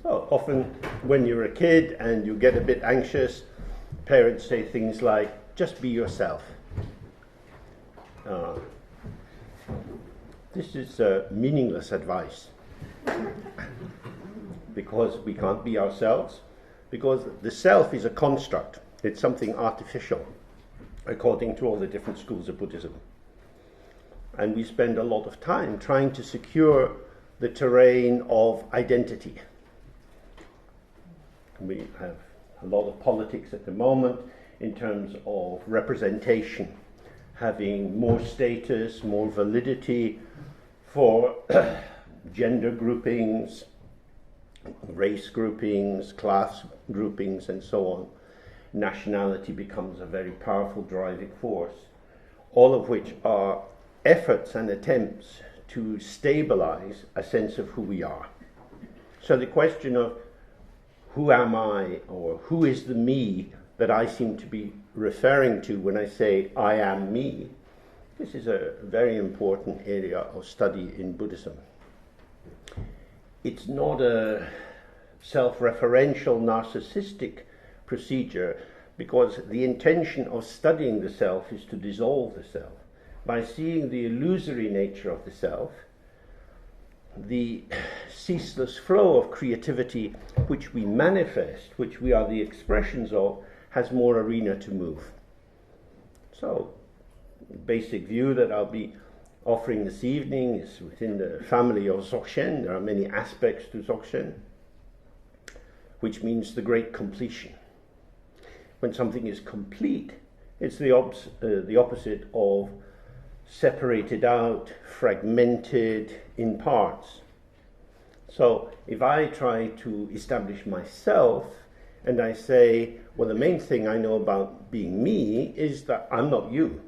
So often when you're a kid and you get a bit anxious, parents say things like, just be yourself. This is meaningless advice because we can't be ourselves, because the self is a construct. It's something artificial, according to all the different schools of Buddhism. And we spend a lot of time trying to secure the terrain of identity. We have a lot of politics at the moment in terms of representation, having more status, more validity for gender groupings, race groupings, class groupings, and so on. Nationality becomes a very powerful driving force, all of which are efforts and attempts to stabilize a sense of who we are. So the question of who am I, or who is the me that I seem to be referring to when I say I am me, this is a very important area of study in Buddhism. It's not a self-referential narcissistic procedure, because the intention of studying the self is to dissolve the self. By seeing the illusory nature of the self, the ceaseless flow of creativity which we manifest, which we are the expressions of, has more arena to move. So, the basic view that I'll be offering this evening is within the family of Dzogchen. There are many aspects to Dzogchen, which means the great completion. When something is complete, it's the opposite of separated out, fragmented in parts. So if I try to establish myself and I say, well, the main thing I know about being me is that I'm not you.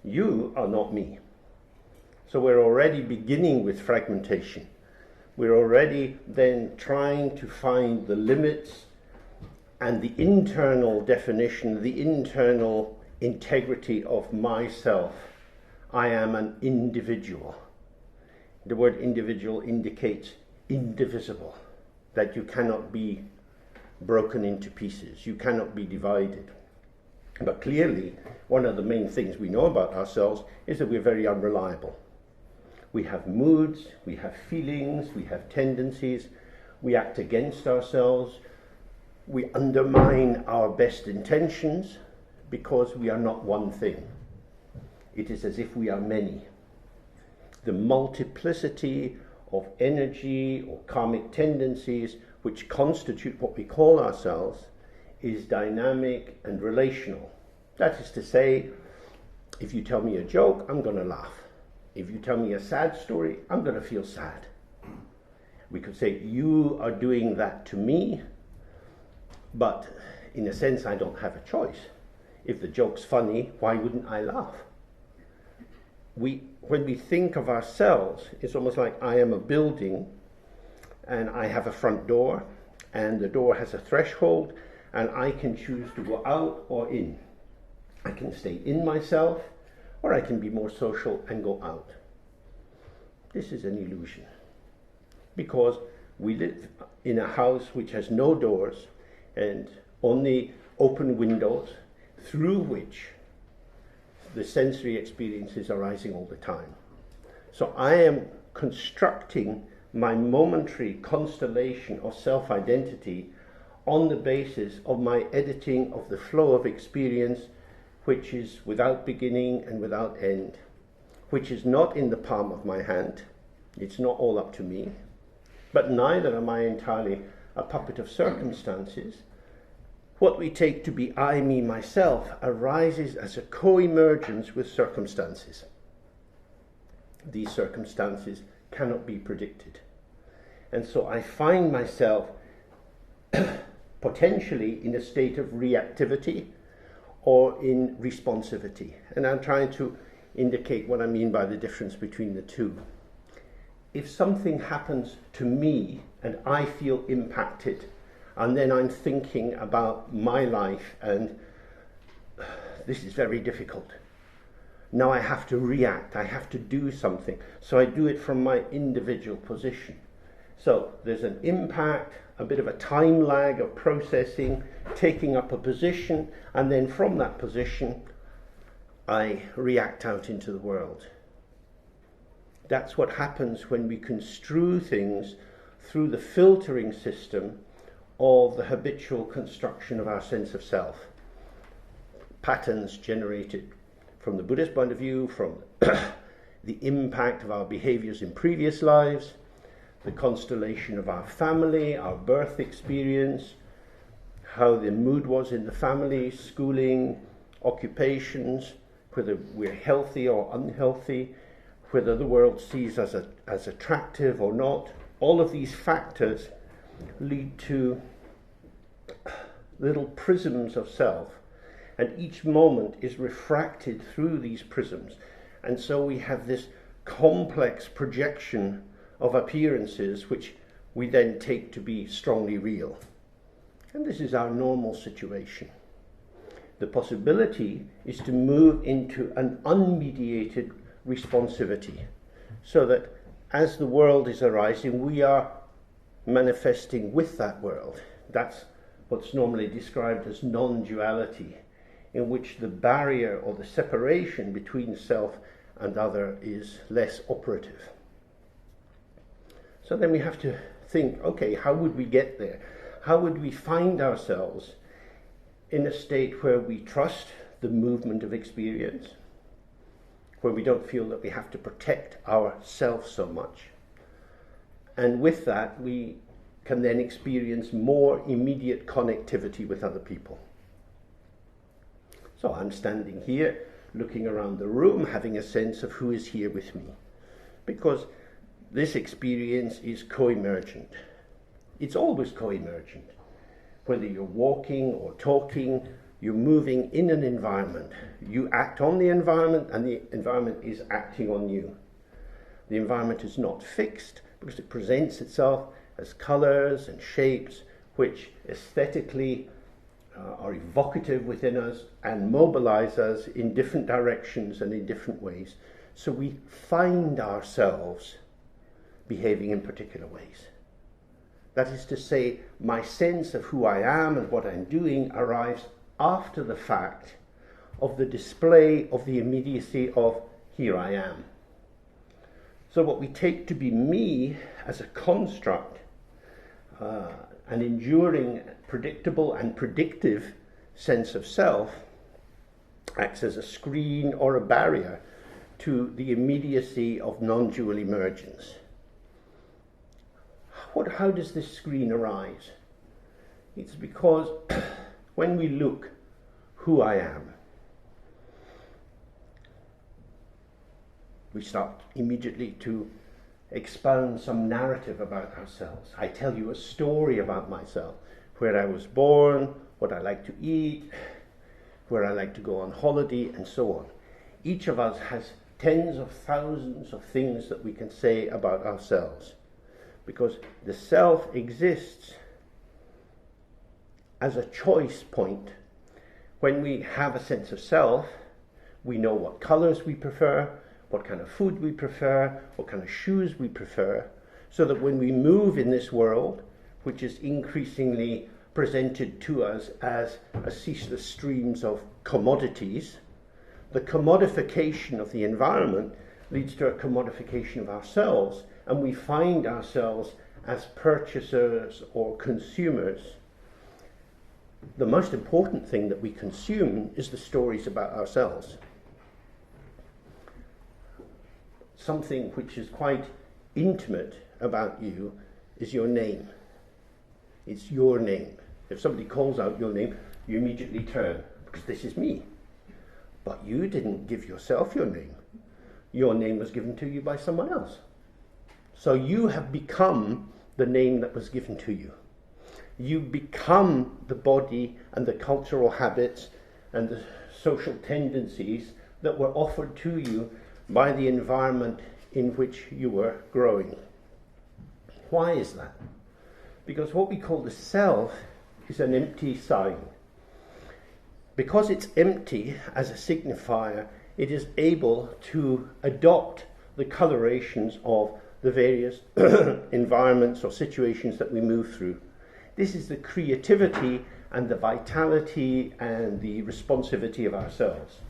You are not me. So we're already beginning with fragmentation. We're already then trying to find the limits and the internal definition, the internal integrity of myself. I am an individual. The word individual indicates indivisible, that you cannot be broken into pieces, you cannot be divided. But clearly, one of the main things we know about ourselves is that we're very unreliable. We have moods, we have feelings, we have tendencies, we act against ourselves, we undermine our best intentions because we are not one thing. It is as if we are many. The multiplicity of energy or karmic tendencies which constitute what we call ourselves is dynamic and relational. That is to say, if you tell me a joke, I'm going to laugh. If you tell me a sad story, I'm going to feel sad. We could say, you are doing that to me, but in a sense I don't have a choice. If the joke's funny, why wouldn't I laugh? When we think of ourselves, it's almost like I am a building and I have a front door and the door has a threshold and I can choose to go out or in. I can stay in myself or I can be more social and go out. This is an illusion because we live in a house which has no doors and only open windows through which the sensory experience is arising all the time. So I am constructing my momentary constellation of self-identity on the basis of my editing of the flow of experience, which is without beginning and without end, which is not in the palm of my hand. It's not all up to me, but neither am I entirely a puppet of circumstances. What we take to be I, me, myself arises as a co-emergence with circumstances. These circumstances cannot be predicted. And so I find myself potentially in a state of reactivity or in responsivity. And I'm trying to indicate what I mean by the difference between the two. If something happens to me and I feel impacted, and then I'm thinking about my life and this is very difficult. Now I have to react, I have to do something. So I do it from my individual position. So there's an impact, a bit of a time lag of processing, taking up a position, and then from that position, I react out into the world. That's what happens when we construe things through the filtering system of the habitual construction of our sense of self. Patterns generated from the Buddhist point of view, from the impact of our behaviors in previous lives, the constellation of our family, our birth experience, how the mood was in the family, schooling, occupations, whether we're healthy or unhealthy, whether the world sees us as attractive or not. All of these factors lead to little prisms of self, and each moment is refracted through these prisms. And so we have this complex projection of appearances which we then take to be strongly real. And this is our normal situation. The possibility is to move into an unmediated responsivity, so that as the world is arising, we are manifesting with that world. That's what's normally described as non-duality, in which the barrier or the separation between self and other is less operative. So then we have to think, okay, how would we get there? How would we find ourselves in a state where we trust the movement of experience, where we don't feel that we have to protect ourselves so much? And with that, we can then experience more immediate connectivity with other people. So I'm standing here, looking around the room, having a sense of who is here with me, because this experience is co-emergent. It's always co-emergent. Whether you're walking or talking, you're moving in an environment. You act on the environment, and the environment is acting on you. The environment is not fixed because it presents itself as colours and shapes which aesthetically are evocative within us and mobilize us in different directions and in different ways. So we find ourselves behaving in particular ways. That is to say, my sense of who I am and what I'm doing arrives after the fact of the display of the immediacy of here I am. So what we take to be me as a construct, an enduring, predictable and predictive sense of self, acts as a screen or a barrier to the immediacy of non-dual emergence. How does this screen arise? It's because when we look who I am, we start immediately to expound some narrative about ourselves. I tell you a story about myself, where I was born, what I like to eat, where I like to go on holiday, and so on. Each of us has tens of thousands of things that we can say about ourselves, because the self exists as a choice point. When we have a sense of self, we know what colours we prefer, what kind of food we prefer, what kind of shoes we prefer, so that when we move in this world, which is increasingly presented to us as a ceaseless streams of commodities, the commodification of the environment leads to a commodification of ourselves, and we find ourselves as purchasers or consumers. The most important thing that we consume is the stories about ourselves. Something which is quite intimate about you is your name. It's your name. If somebody calls out your name, you immediately turn, because this is me. But you didn't give yourself your name. Your name was given to you by someone else. So you have become the name that was given to you. You become the body and the cultural habits and the social tendencies that were offered to you by the environment in which you were growing. Why is that? Because what we call the self is an empty sign. Because it's empty as a signifier, it is able to adopt the colorations of the various environments or situations that we move through. This is the creativity and the vitality and the responsivity of ourselves.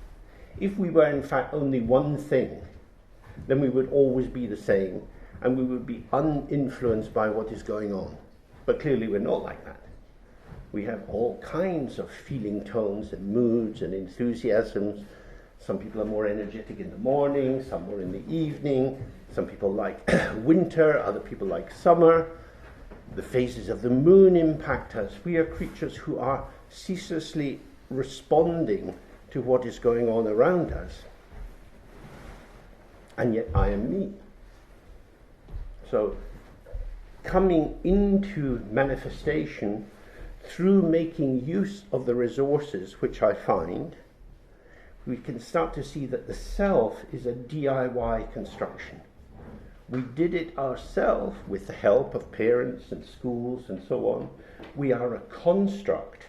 If we were in fact only one thing, then we would always be the same and we would be uninfluenced by what is going on. But clearly we're not like that. We have all kinds of feeling tones and moods and enthusiasms. Some people are more energetic in the morning, some more in the evening. Some people like winter, other people like summer. The phases of the moon impact us. We are creatures who are ceaselessly responding to what is going on around us. And yet I am me. So coming into manifestation through making use of the resources which I find, we can start to see that the self is a DIY construction. We did it ourselves with the help of parents and schools and so on. We are a construct.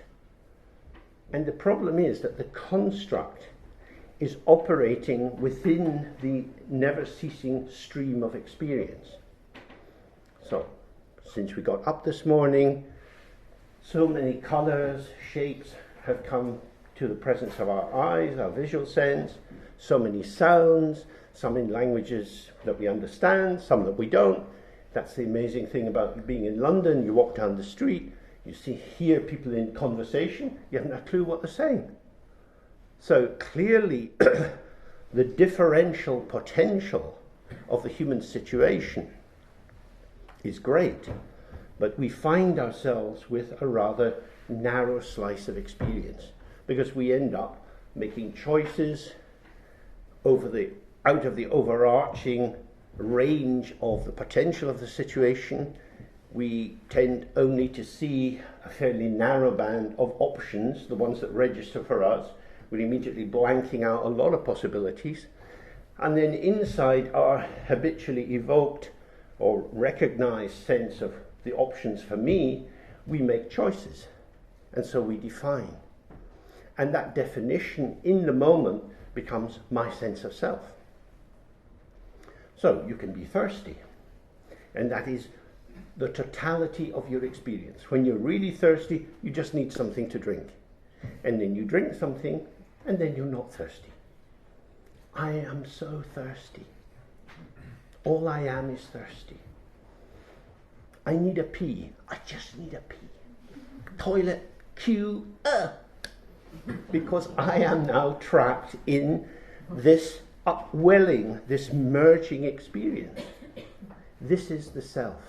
And the problem is that the construct is operating within the never-ceasing stream of experience. So, since we got up this morning, so many colors, shapes have come to the presence of our eyes, our visual sense, so many sounds, some in languages that we understand, some that we don't. That's the amazing thing about being in London. You walk down the street, you hear people in conversation, you haven't a clue what they're saying. So clearly the differential potential of the human situation is great, but we find ourselves with a rather narrow slice of experience because we end up making choices out of the overarching range of the potential of the situation. We tend only to see a fairly narrow band of options, the ones that register for us. We're immediately blanking out a lot of possibilities. And then inside our habitually evoked or recognized sense of the options for me, we make choices. And so we define. And that definition in the moment becomes my sense of self. So you can be thirsty, and that is the totality of your experience. When you're really thirsty, you just need something to drink. And then you drink something, and then you're not thirsty. I am so thirsty. All I am is thirsty. I need a pee. I just need a pee. Toilet, queue, because I am now trapped in this upwelling, this merging experience. This is the self.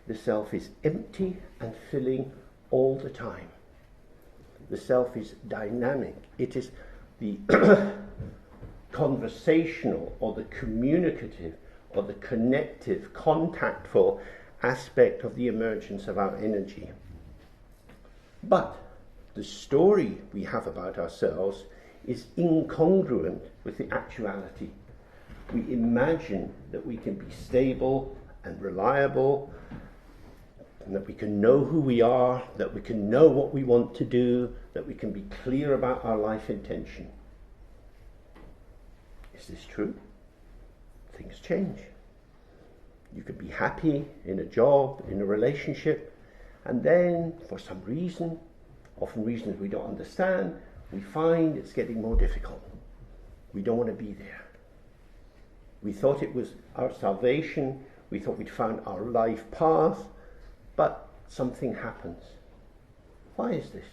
The self is empty and filling all the time. The self is dynamic. It is the conversational or the communicative or the connective, contactful aspect of the emergence of our energy. But the story we have about ourselves is incongruent with the actuality. We imagine that we can be stable and reliable, and that we can know who we are, that we can know what we want to do, that we can be clear about our life intention. Is this true? Things change. You could be happy in a job, in a relationship, and then for some reason, often reasons we don't understand, we find it's getting more difficult. We don't want to be there. We thought it was our salvation, we thought we'd found our life path, but something happens. Why is this?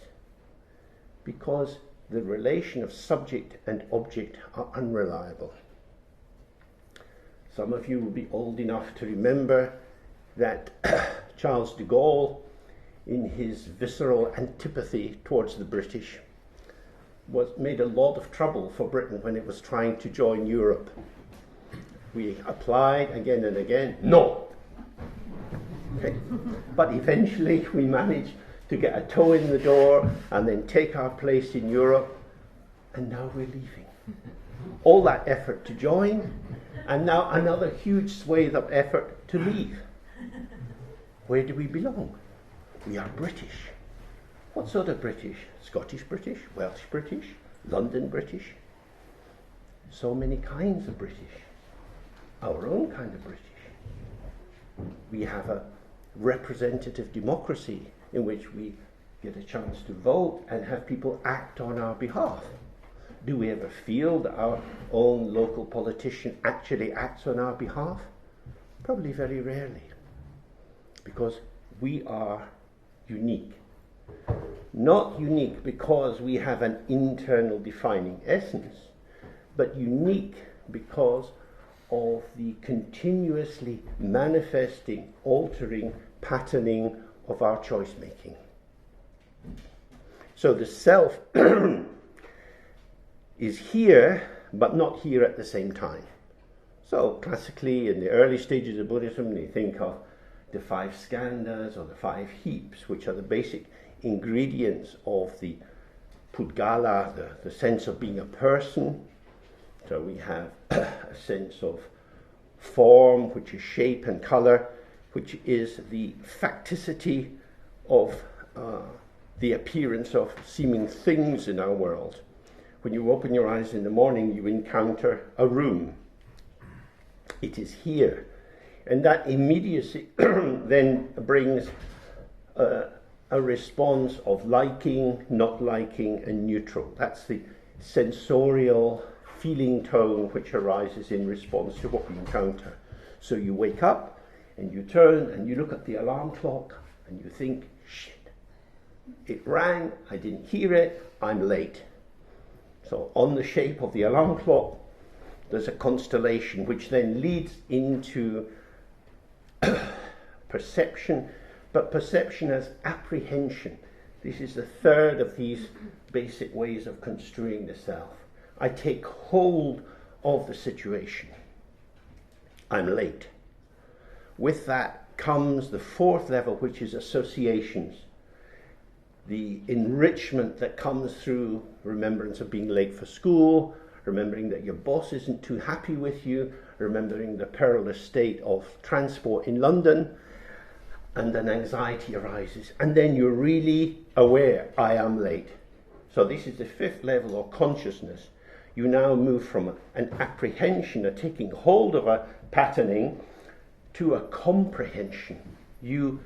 Because the relation of subject and object are unreliable. Some of you will be old enough to remember that Charles de Gaulle, in his visceral antipathy towards the British, made a lot of trouble for Britain when it was trying to join Europe. We applied again and again, no. Okay. But eventually we managed to get a toe in the door and then take our place in Europe, and now we're leaving. All that effort to join, and now another huge swathe of effort to leave. Where do we belong? We are British. What sort of British? Scottish British, Welsh British, London British. So many kinds of British. Our own kind of British. we have a representative democracy in which we get a chance to vote and have people act on our behalf. Do we ever feel that our own local politician actually acts on our behalf? Probably very rarely, because we are unique. Not unique because we have an internal defining essence, but unique because of the continuously manifesting, altering, patterning of our choice making. So the self is here, but not here at the same time. So classically, in the early stages of Buddhism, they think of the 5 skandhas or the 5 heaps, which are the basic ingredients of the Pudgala, the sense of being a person. So we have a sense of form, which is shape and colour, which is the facticity of the appearance of seeming things in our world. When you open your eyes in the morning, you encounter a room. It is here. And that immediacy then brings a response of liking, not liking, and neutral. That's the sensorial feeling tone which arises in response to what we encounter. So you wake up and you turn and you look at the alarm clock and you think, shit, it rang, I didn't hear it, I'm late. So on the shape of the alarm clock, there's a constellation which then leads into perception, but perception as apprehension. This is the third of these basic ways of construing the self. I take hold of the situation. I'm late. With that comes the 4th level, which is associations. The enrichment that comes through remembrance of being late for school, remembering that your boss isn't too happy with you, remembering the perilous state of transport in London, and then anxiety arises. And then you're really aware, I am late. So this is the 5th level of consciousness. You now move from an apprehension, a taking hold of a patterning, to a comprehension. You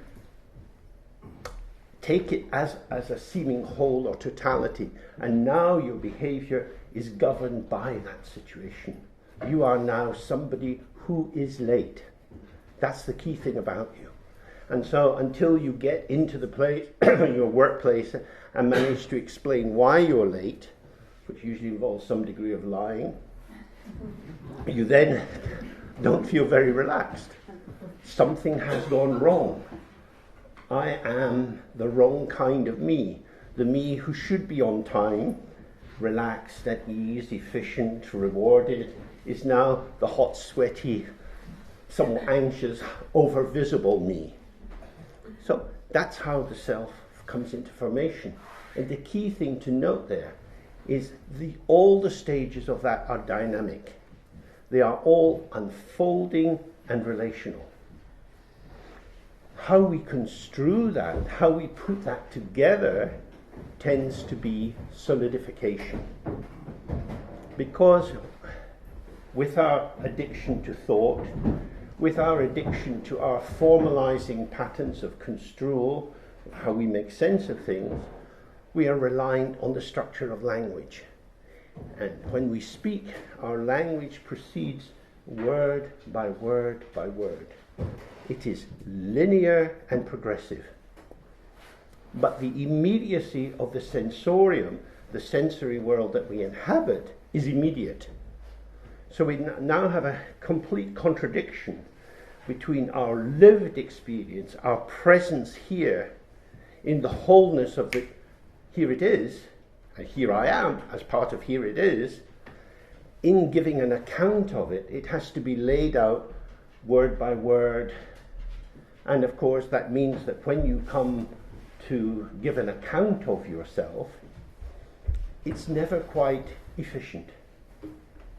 take it as a seeming whole or totality, and now your behavior is governed by that situation. You are now somebody who is late. That's the key thing about you. And so until you get into the place, your workplace, and manage to explain why you're late, which usually involves some degree of lying, you then don't feel very relaxed. Something has gone wrong. I am the wrong kind of me. The me who should be on time, relaxed, at ease, efficient, rewarded, is now the hot, sweaty, somewhat anxious, over-visible me. So that's how the self comes into formation. And the key thing to note there is all the stages of that are dynamic. They are all unfolding and relational. How we construe that, how we put that together, tends to be solidification. Because with our addiction to thought, with our addiction to our formalizing patterns of construal, of how we make sense of things, we are reliant on the structure of language. And when we speak, our language proceeds word by word by word. It is linear and progressive. But the immediacy of the sensorium, the sensory world that we inhabit, is immediate. So we now have a complete contradiction between our lived experience, our presence here, in the wholeness of the here it is, and here I am as part of here it is. In giving an account of it, it has to be laid out word by word. And of course that means that when you come to give an account of yourself, it's never quite efficient.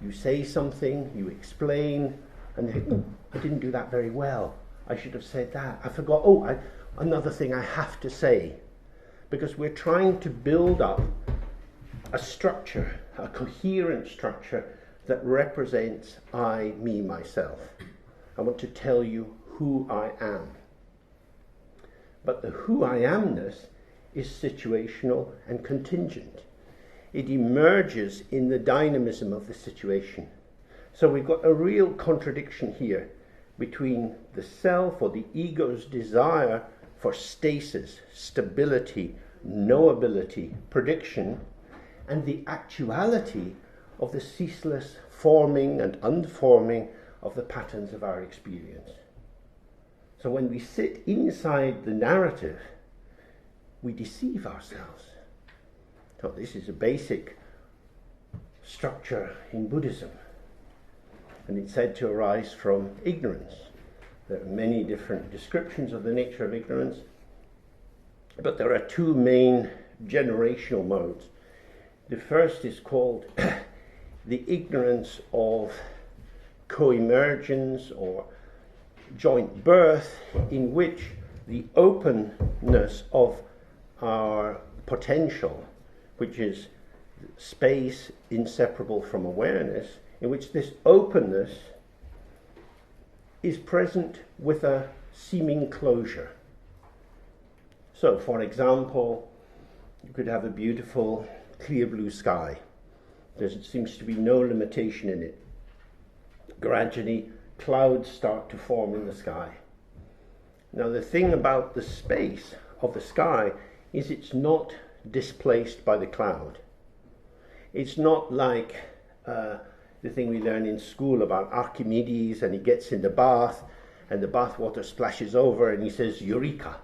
You say something, you explain, and then, oh, I didn't do that very well. I should have said that. I forgot, another thing I have to say. Because we're trying to build up a structure, a coherent structure that represents I, me, myself. I want to tell you who I am. But the who I amness is situational and contingent. It emerges in the dynamism of the situation. So we've got a real contradiction here between the self or the ego's desire for stasis, stability, knowability, prediction, and the actuality of the ceaseless forming and unforming of the patterns of our experience. So when we sit inside the narrative, we deceive ourselves. So this is a basic structure in Buddhism, and it's said to arise from ignorance. There are many different descriptions of the nature of ignorance, but there are two main generational modes. The first is called the ignorance of co-emergence or joint birth, in which the openness of our potential, which is space inseparable from awareness, in which this openness is present with a seeming closure. So, for example, you could have a beautiful clear blue sky. There seems to be no limitation in it. Gradually, clouds start to form in the sky. Now, the thing about the space of the sky is it's not displaced by the cloud. It's not like the thing we learn in school about Archimedes, and he gets in the bath and the bath water splashes over and he says, Eureka,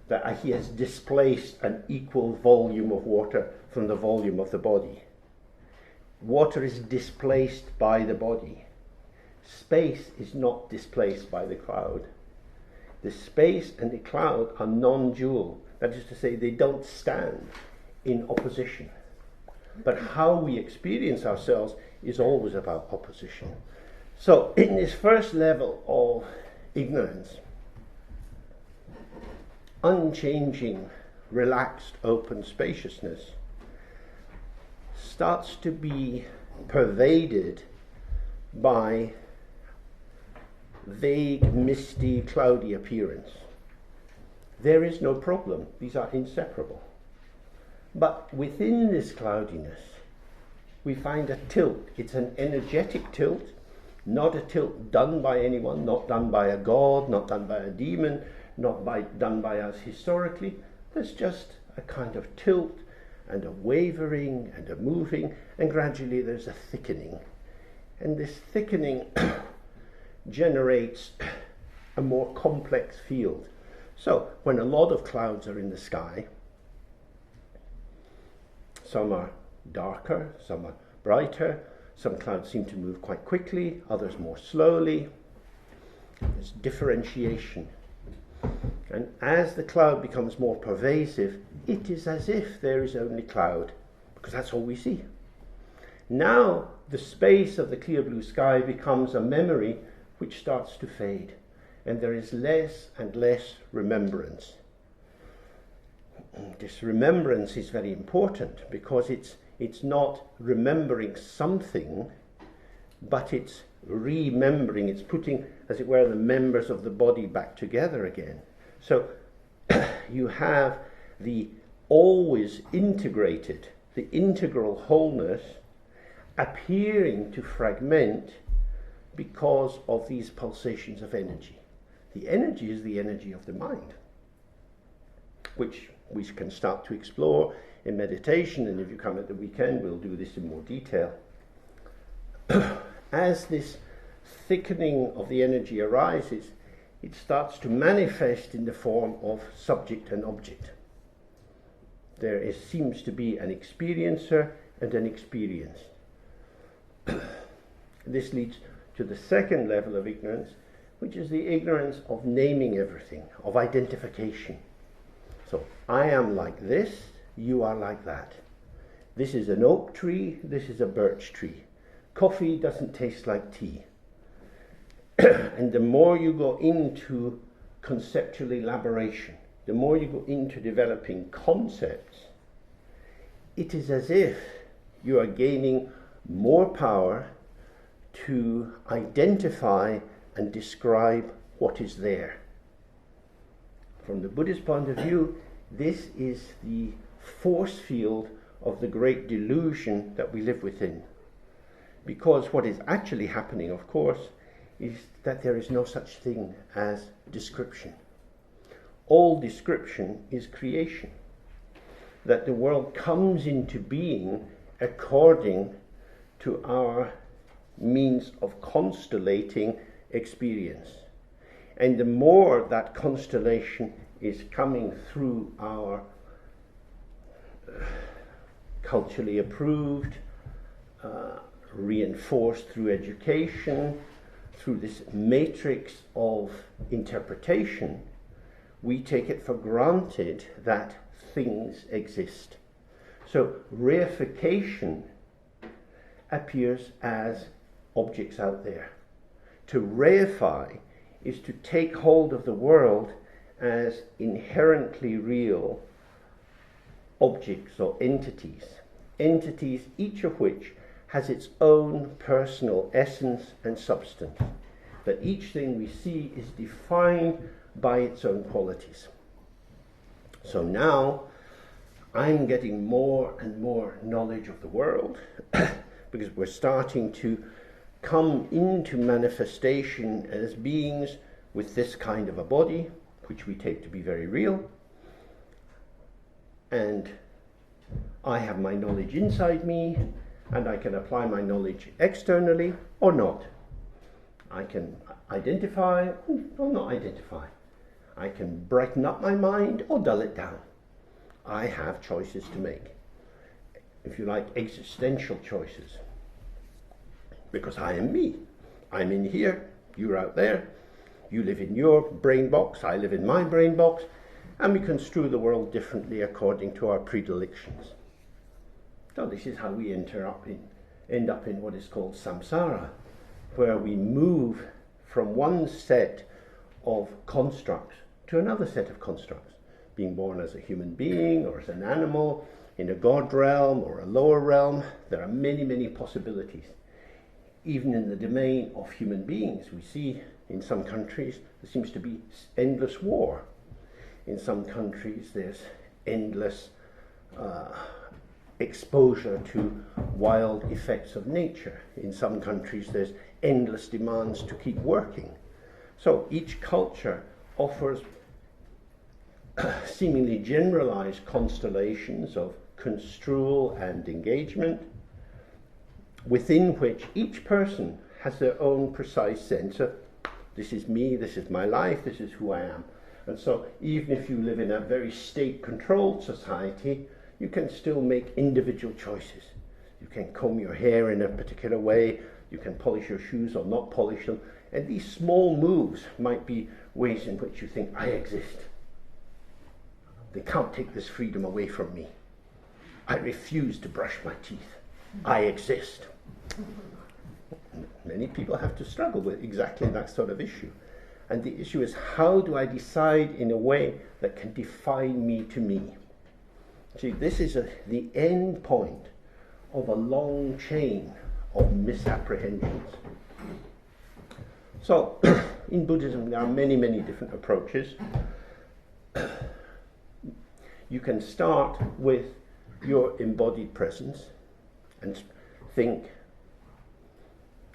that he has displaced an equal volume of water from the volume of the body. Water is displaced by the body. Space is not displaced by the cloud. The space and the cloud are non-dual. That is to say, they don't stand in opposition. But how we experience ourselves is always about opposition. So, in this first level of ignorance, unchanging, relaxed, open spaciousness starts to be pervaded by vague, misty, cloudy appearance. There is no problem. These are inseparable. But within this cloudiness, we find a tilt. It's an energetic tilt, not a tilt done by anyone, not done by a god, not done by a demon, done by us historically. There's just a kind of tilt and a wavering and a moving, and gradually there's a thickening. And this thickening generates a more complex field. So when a lot of clouds are in the sky, some are darker, some are brighter, some clouds seem to move quite quickly, others more slowly. There's differentiation. And as the cloud becomes more pervasive, it is as if there is only cloud, because that's all we see. Now the space of the clear blue sky becomes a memory which starts to fade, and there is less and less remembrance. This remembrance is very important because it's not remembering something, but it's remembering, it's putting, as it were, the members of the body back together again. So you have the always integrated, the integral wholeness appearing to fragment because of these pulsations of energy. The energy is the energy of the mind, which we can start to explore in meditation, and if you come at the weekend, we'll do this in more detail. As this thickening of the energy arises, it starts to manifest in the form of subject and object. There seems to be an experiencer and an experience. This leads to the second level of ignorance, which is the ignorance of naming everything, of identification. So, I am like this, you are like that. This is an oak tree, this is a birch tree. Coffee doesn't taste like tea. And the more you go into conceptual elaboration, the more you go into developing concepts, it is as if you are gaining more power to identify and describe what is there. From the Buddhist point of view, this is the force field of the great delusion that we live within. Because what is actually happening, of course, is that there is no such thing as description. All description is creation. That the world comes into being according to our means of constellating experience. And the more that constellation is coming through our culturally approved, reinforced through education, through this matrix of interpretation, we take it for granted that things exist. So reification appears as objects out there. To reify is to take hold of the world as inherently real objects or entities, each of which has its own personal essence and substance, that each thing we see is defined by its own qualities. So now I'm getting more and more knowledge of the world because we're starting to come into manifestation as beings with this kind of a body, which we take to be very real. And I have my knowledge inside me, and I can apply my knowledge externally or not. I can identify or not identify. I can brighten up my mind or dull it down. I have choices to make. If you like, existential choices. Because I am me. I'm in here, you're out there. You live in your brain box, I live in my brain box, and we construe the world differently according to our predilections. So this is how we end up in what is called samsara, where we move from one set of constructs to another set of constructs. Being born as a human being or as an animal, in a god realm or a lower realm, there are many, many possibilities. Even in the domain of human beings, we see in some countries there seems to be endless war. In some countries there's endless exposure to wild effects of nature. In some countries there's endless demands to keep working. So each culture offers seemingly generalized constellations of construal and engagement, within which each person has their own precise sense of, this is me, this is my life, this is who I am. And so even if you live in a very state-controlled society, you can still make individual choices. You can comb your hair in a particular way, you can polish your shoes or not polish them, and these small moves might be ways in which you think, I exist. They can't take this freedom away from me. I refuse to brush my teeth. I exist. Many people have to struggle with exactly that sort of issue. And the issue is, how do I decide in a way that can define me to me? See, this is the end point of a long chain of misapprehensions. So, in Buddhism there are many, many different approaches. You can start with your embodied presence and think,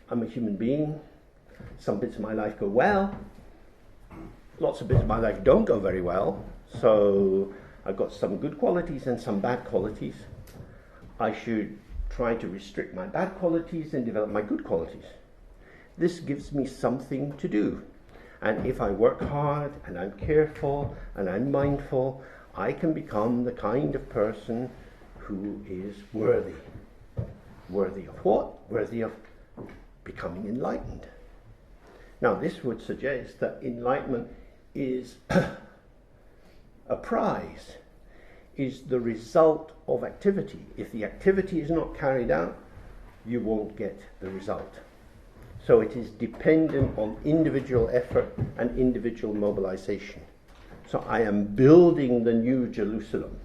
I'm a human being, some bits of my life go well, lots of bits of my life don't go very well, so I've got some good qualities and some bad qualities. I should try to restrict my bad qualities and develop my good qualities. This gives me something to do. And if I work hard and I'm careful and I'm mindful, I can become the kind of person who is worthy. Worthy of what? Worthy of becoming enlightened. Now this would suggest that enlightenment is a prize, is the result of activity. If the activity is not carried out, you won't get the result. So it is dependent on individual effort and individual mobilization. So I am building the new Jerusalem.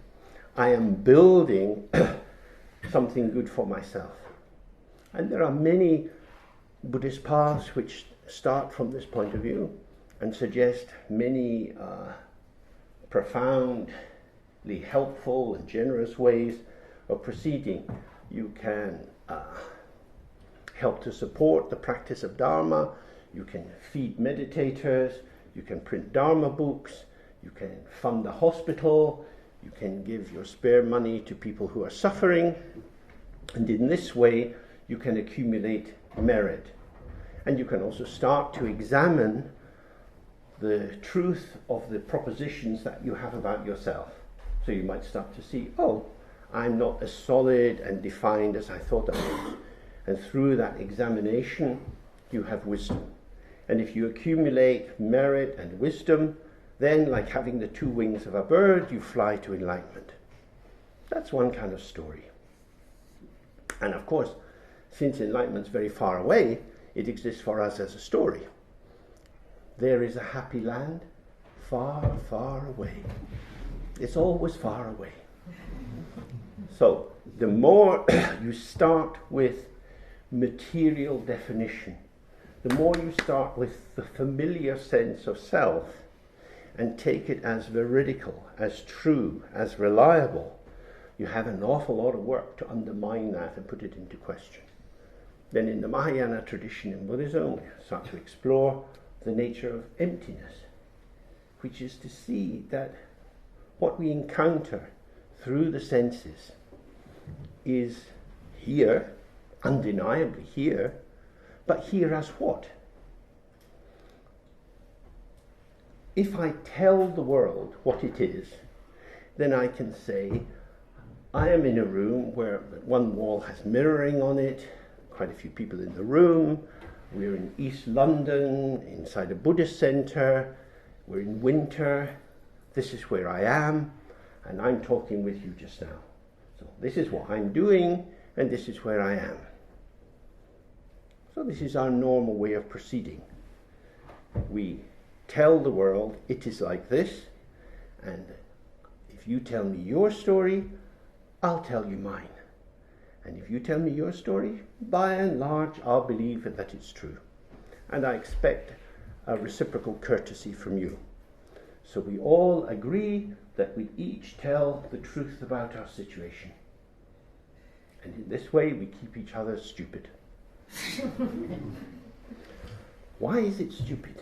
I am building something good for myself. And there are many Buddhist paths which start from this point of view and suggest many profoundly helpful and generous ways of proceeding. You can help to support the practice of Dharma, you can feed meditators, you can print Dharma books, you can fund a hospital, you can give your spare money to people who are suffering, and in this way you can accumulate merit. And you can also start to examine the truth of the propositions that you have about yourself. So you might start to see, oh, I'm not as solid and defined as I thought I was. And through that examination, you have wisdom. And if you accumulate merit and wisdom, then, like having the two wings of a bird, you fly to enlightenment. That's one kind of story. And of course, since enlightenment is very far away, it exists for us as a story. There is a happy land far, far away. It's always far away. So, the more you start with material definition, the more you start with the familiar sense of self and take it as veridical, as true, as reliable, you have an awful lot of work to undermine that and put it into question. Then in the Mahayana tradition in Buddhism, we start to explore the nature of emptiness, which is to see that what we encounter through the senses is here, undeniably here, but here as what? If I tell the world what it is, then I can say, I am in a room where one wall has mirroring on it, quite a few people in the room, we're in East London, inside a Buddhist centre, we're in winter, this is where I am, and I'm talking with you just now. So this is what I'm doing, and this is where I am. So this is our normal way of proceeding. We tell the world it is like this, and if you tell me your story, I'll tell you mine. And if you tell me your story, by and large, I'll believe that it's true. And I expect a reciprocal courtesy from you. So we all agree that we each tell the truth about our situation. And in this way, we keep each other stupid. Why is it stupid?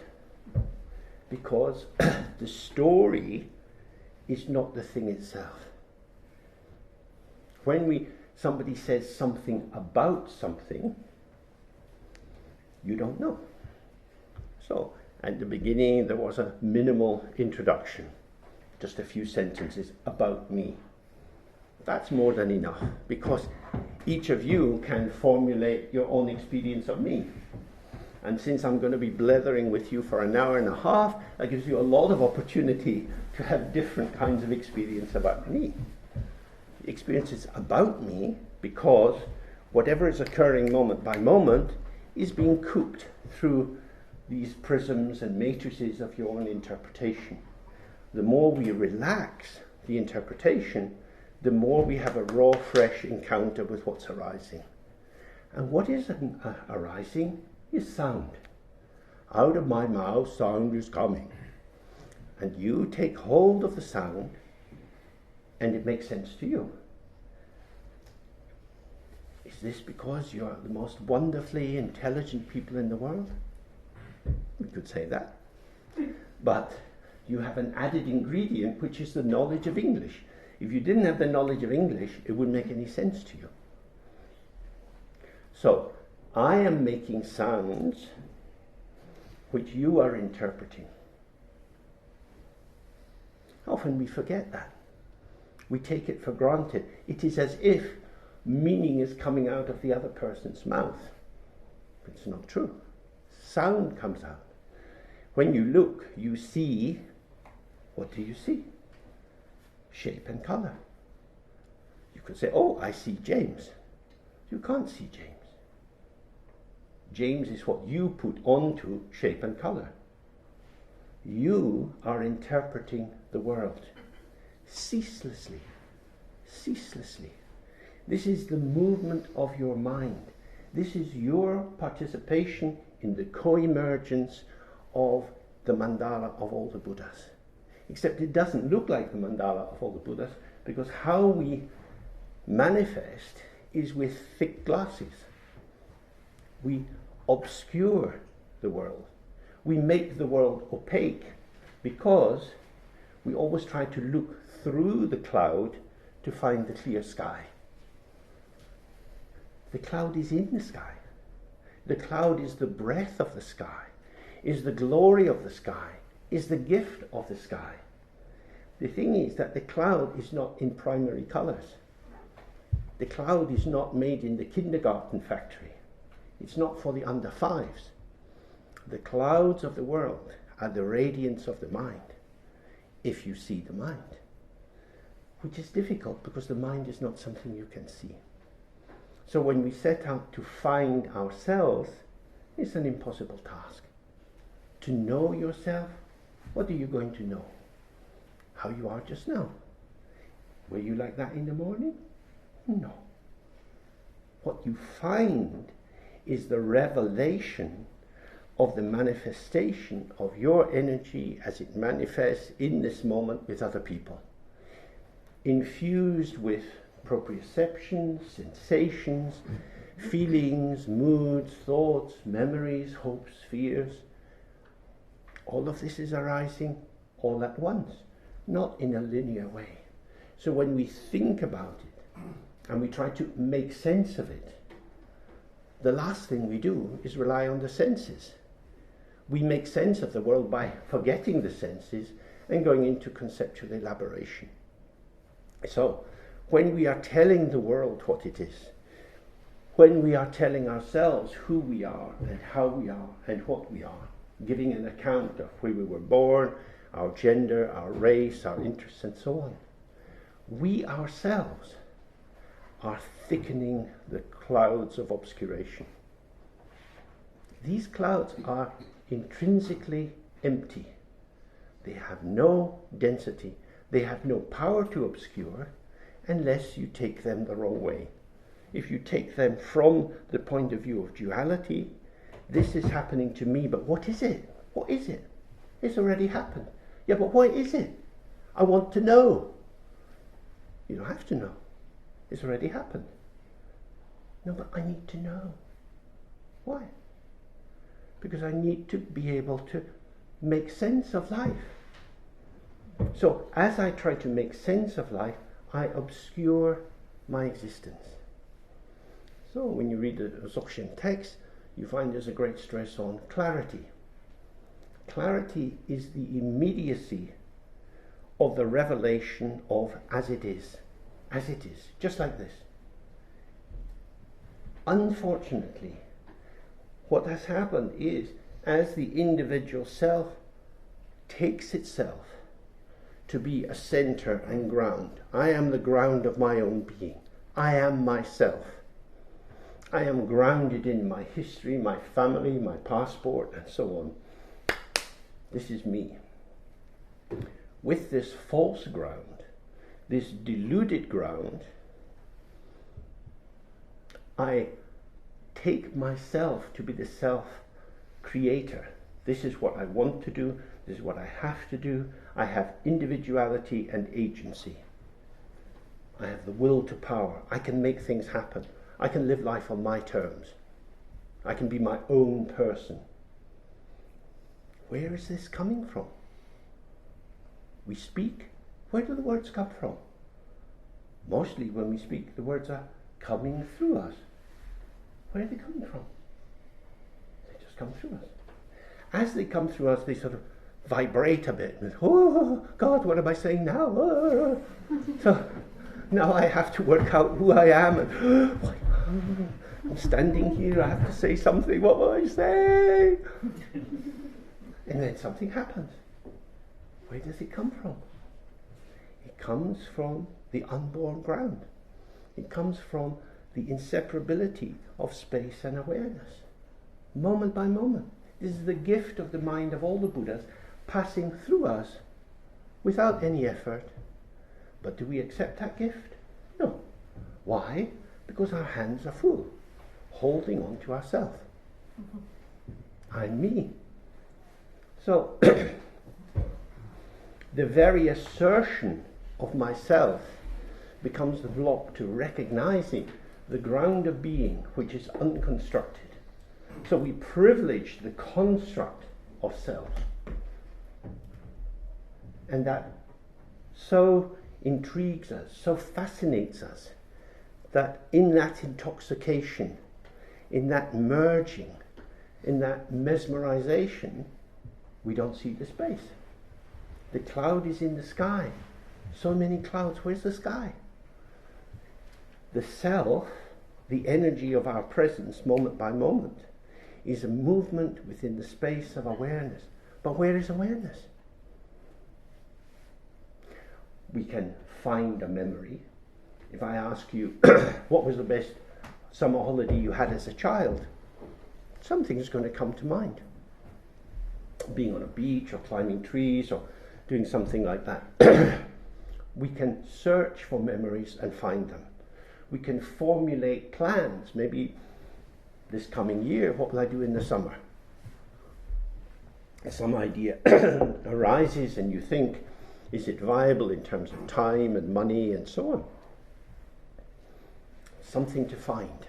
Because the story is not the thing itself. When somebody says something about something, you don't know. So, at the beginning there was a minimal introduction, just a few sentences about me. That's more than enough, because each of you can formulate your own experience of me. And since I'm going to be blethering with you for an hour and a half, that gives you a lot of opportunity to have different kinds of experience about me. The experience is about me because whatever is occurring moment by moment is being cooked through these prisms and matrices of your own interpretation. The more we relax the interpretation, the more we have a raw, fresh encounter with what's arising. And what is arising is sound. Out of my mouth, sound is coming. And you take hold of the sound, and it makes sense to you. Is this because you're the most wonderfully intelligent people in the world? We could say that. But you have an added ingredient, which is the knowledge of English. If you didn't have the knowledge of English, it wouldn't make any sense to you. So, I am making sounds which you are interpreting. Often we forget that. We take it for granted. It is as if meaning is coming out of the other person's mouth. It's not true. Sound comes out. When you look, you see, what do you see? Shape and colour. You could say, oh, I see James. You can't see James. James is what you put onto shape and colour. You are interpreting the world ceaselessly. This is the movement of your mind. This is your participation in the co-emergence of the mandala of all the Buddhas. Except it doesn't look like the mandala of all the Buddhas, because how we manifest is with thick glasses. We obscure the world. We make the world opaque because we always try to look through the cloud to find the clear sky. The cloud is in the sky. The cloud is the breath of the sky, is the glory of the sky, is the gift of the sky. The thing is that the cloud is not in primary colors. The cloud is not made in the kindergarten factory. It's not for the under fives. The clouds of the world are the radiance of the mind, if you see the mind, which is difficult because the mind is not something you can see. So when we set out to find ourselves, it's an impossible task. To know yourself, what are you going to know? How you are just now. Were you like that in the morning? No. What you find is the revelation of the manifestation of your energy as it manifests in this moment with other people. Infused with proprioceptions, sensations, feelings, moods, thoughts, memories, hopes, fears. All of this is arising all at once, not in a linear way. So when we think about it and we try to make sense of it, the last thing we do is rely on the senses. We make sense of the world by forgetting the senses and going into conceptual elaboration. So, when we are telling the world what it is, when we are telling ourselves who we are and how we are and what we are, giving an account of where we were born, our gender, our race, our interests, and so on, we ourselves are thickening the clouds of obscuration. These clouds are intrinsically empty. They have no density. They have no power to obscure unless you take them the wrong way. If you take them from the point of view of duality, this is happening to me, but what is it? What is it? It's already happened. Yeah, but what is it? I want to know. You don't have to know. It's already happened. No, but I need to know. Why? Because I need to be able to make sense of life. So as I try to make sense of life, I obscure my existence. So when you read the Dzogchen text, you find there's a great stress on clarity. Clarity is the immediacy of the revelation of as it is, just like this. Unfortunately, what has happened is, as the individual self takes itself to be a center and ground, I am the ground of my own being. I am myself. I am grounded in my history, my family, my passport, and so on. This is me. With this false ground, this deluded ground, I take myself to be the self-creator. This is what I want to do. This is what I have to do. I have individuality and agency. I have the will to power. I can make things happen. I can live life on my terms. I can be my own person. Where is this coming from? We speak. Where do the words come from? Mostly when we speak, the words are coming through us. Where are they coming from? They just come through us. As they come through us, they sort of vibrate a bit. And, oh, God, what am I saying now? Oh. So now I have to work out who I am. And, I'm standing here, I have to say something. What will I say? And then something happens. Where does it come from? It comes from the unborn ground. It comes from the inseparability of space and awareness. Moment by moment. This is the gift of the mind of all the Buddhas passing through us without any effort. But do we accept that gift? No. Why? Because our hands are full, holding on to ourselves. I'm me. So the very assertion of myself becomes the block to recognizing the ground of being which is unconstructed. So we privilege the construct of self. And that so intrigues us, so fascinates us, that in that intoxication, in that merging, in that mesmerization, we don't see the space. The cloud is in the sky. So many clouds, where's the sky? The self, the energy of our presence, moment by moment, is a movement within the space of awareness. But where is awareness? We can find a memory. If I ask you, what was the best summer holiday you had as a child? Something is going to come to mind. Being on a beach or climbing trees or doing something like that. We can search for memories and find them. We can formulate plans. Maybe this coming year, what will I do in the summer? Some idea arises and you think, is it viable in terms of time and money and so on? Something to find.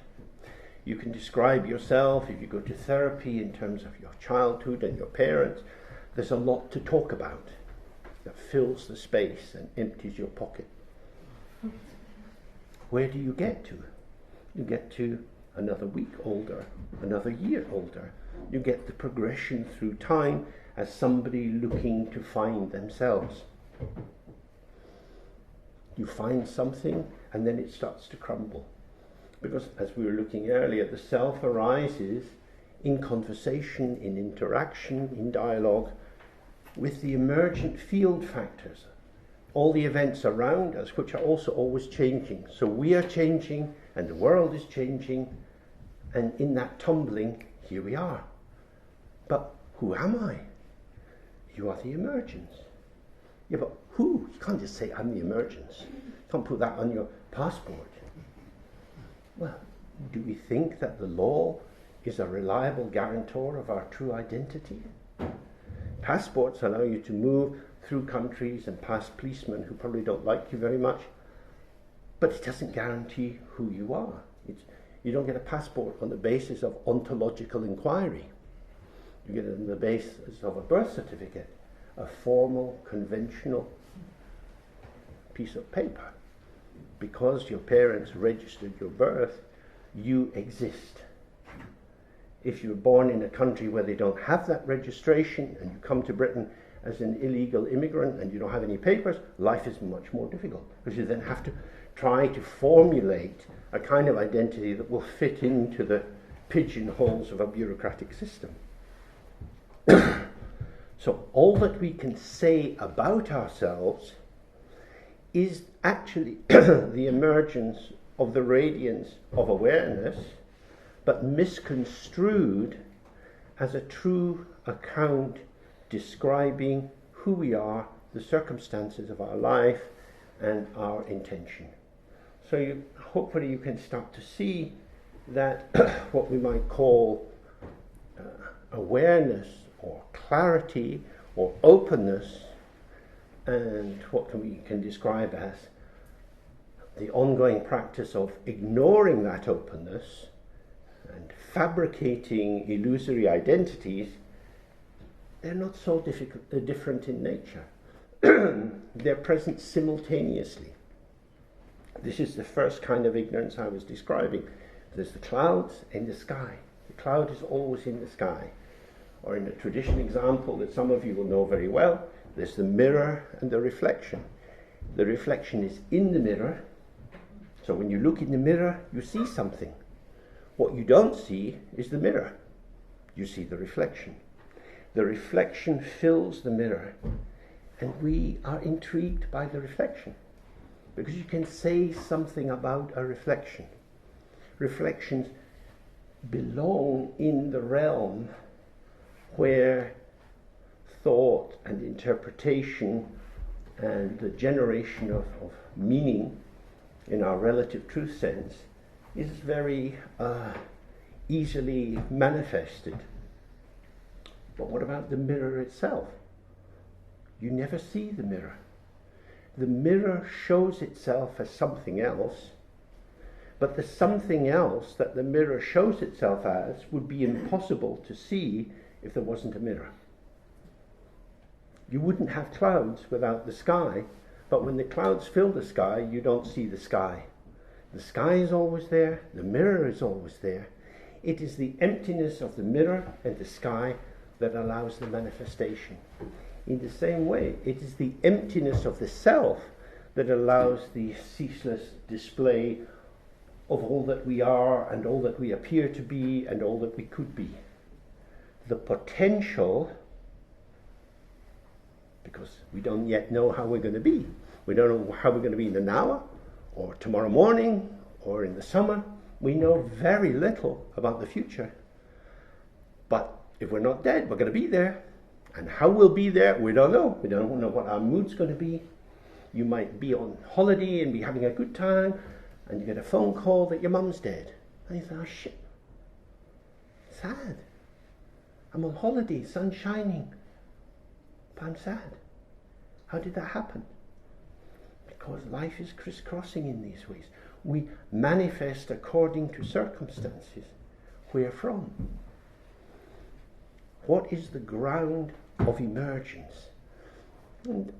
You can describe yourself, if you go to therapy, in terms of your childhood and your parents. There's a lot to talk about that fills the space and empties your pocket. Where do you get to? You get to another week older, another year older. You get the progression through time as somebody looking to find themselves. You find something and then it starts to crumble. Because as we were looking earlier, the self arises in conversation, in interaction, in dialogue with the emergent field factors, all the events around us, which are also always changing. So we are changing and the world is changing, and in that tumbling, here we are. But who am I? You are the emergence. Yeah, but who? You can't just say I'm the emergence. You can't put that on your passport. Well, do we think that the law is a reliable guarantor of our true identity? Passports allow you to move through countries and past policemen who probably don't like you very much, but it doesn't guarantee who you are. You don't get a passport on the basis of ontological inquiry. You get it on the basis of a birth certificate, a formal, conventional piece of paper. Because your parents registered your birth, you exist. If you're born in a country where they don't have that registration and you come to Britain as an illegal immigrant and you don't have any papers, life is much more difficult because you then have to try to formulate a kind of identity that will fit into the pigeonholes of a bureaucratic system. So all that we can say about ourselves is actually the emergence of the radiance of awareness, but misconstrued as a true account describing who we are, the circumstances of our life, and our intention. So hopefully you can start to see that what we might call awareness or clarity or openness, and what we can describe as the ongoing practice of ignoring that openness and fabricating illusory identities, they're not so different in nature. They're present simultaneously. This is the first kind of ignorance I was describing. There's the clouds in the sky. The cloud is always in the sky. Or in a traditional example that some of you will know very well, there's the mirror and the reflection. The reflection is in the mirror. So when you look in the mirror, you see something. What you don't see is the mirror. You see the reflection. The reflection fills the mirror, and we are intrigued by the reflection because you can say something about a reflection. Reflections belong in the realm where thought and interpretation and the generation of meaning in our relative truth sense is very easily manifested. But what about the mirror itself? You never see the mirror. The mirror shows itself as something else, but the something else that the mirror shows itself as would be impossible to see if there wasn't a mirror. You wouldn't have clouds without the sky, but when the clouds fill the sky, you don't see the sky. The sky is always there, the mirror is always there. It is the emptiness of the mirror and the sky that allows the manifestation. In the same way, it is the emptiness of the self that allows the ceaseless display of all that we are and all that we appear to be and all that we could be. The potential, because we don't yet know how we're going to be. We don't know how we're going to be in an hour, or tomorrow morning, or in the summer. We know very little about the future. But if we're not dead, we're going to be there. And how we'll be there, we don't know. We don't know what our mood's going to be. You might be on holiday and be having a good time, and you get a phone call that your mum's dead. And you think, oh shit, sad. I'm on holiday, sun's shining, but I'm sad. How did that happen? Because life is crisscrossing in these ways. We manifest according to circumstances. Where from? What is the ground of emergence? And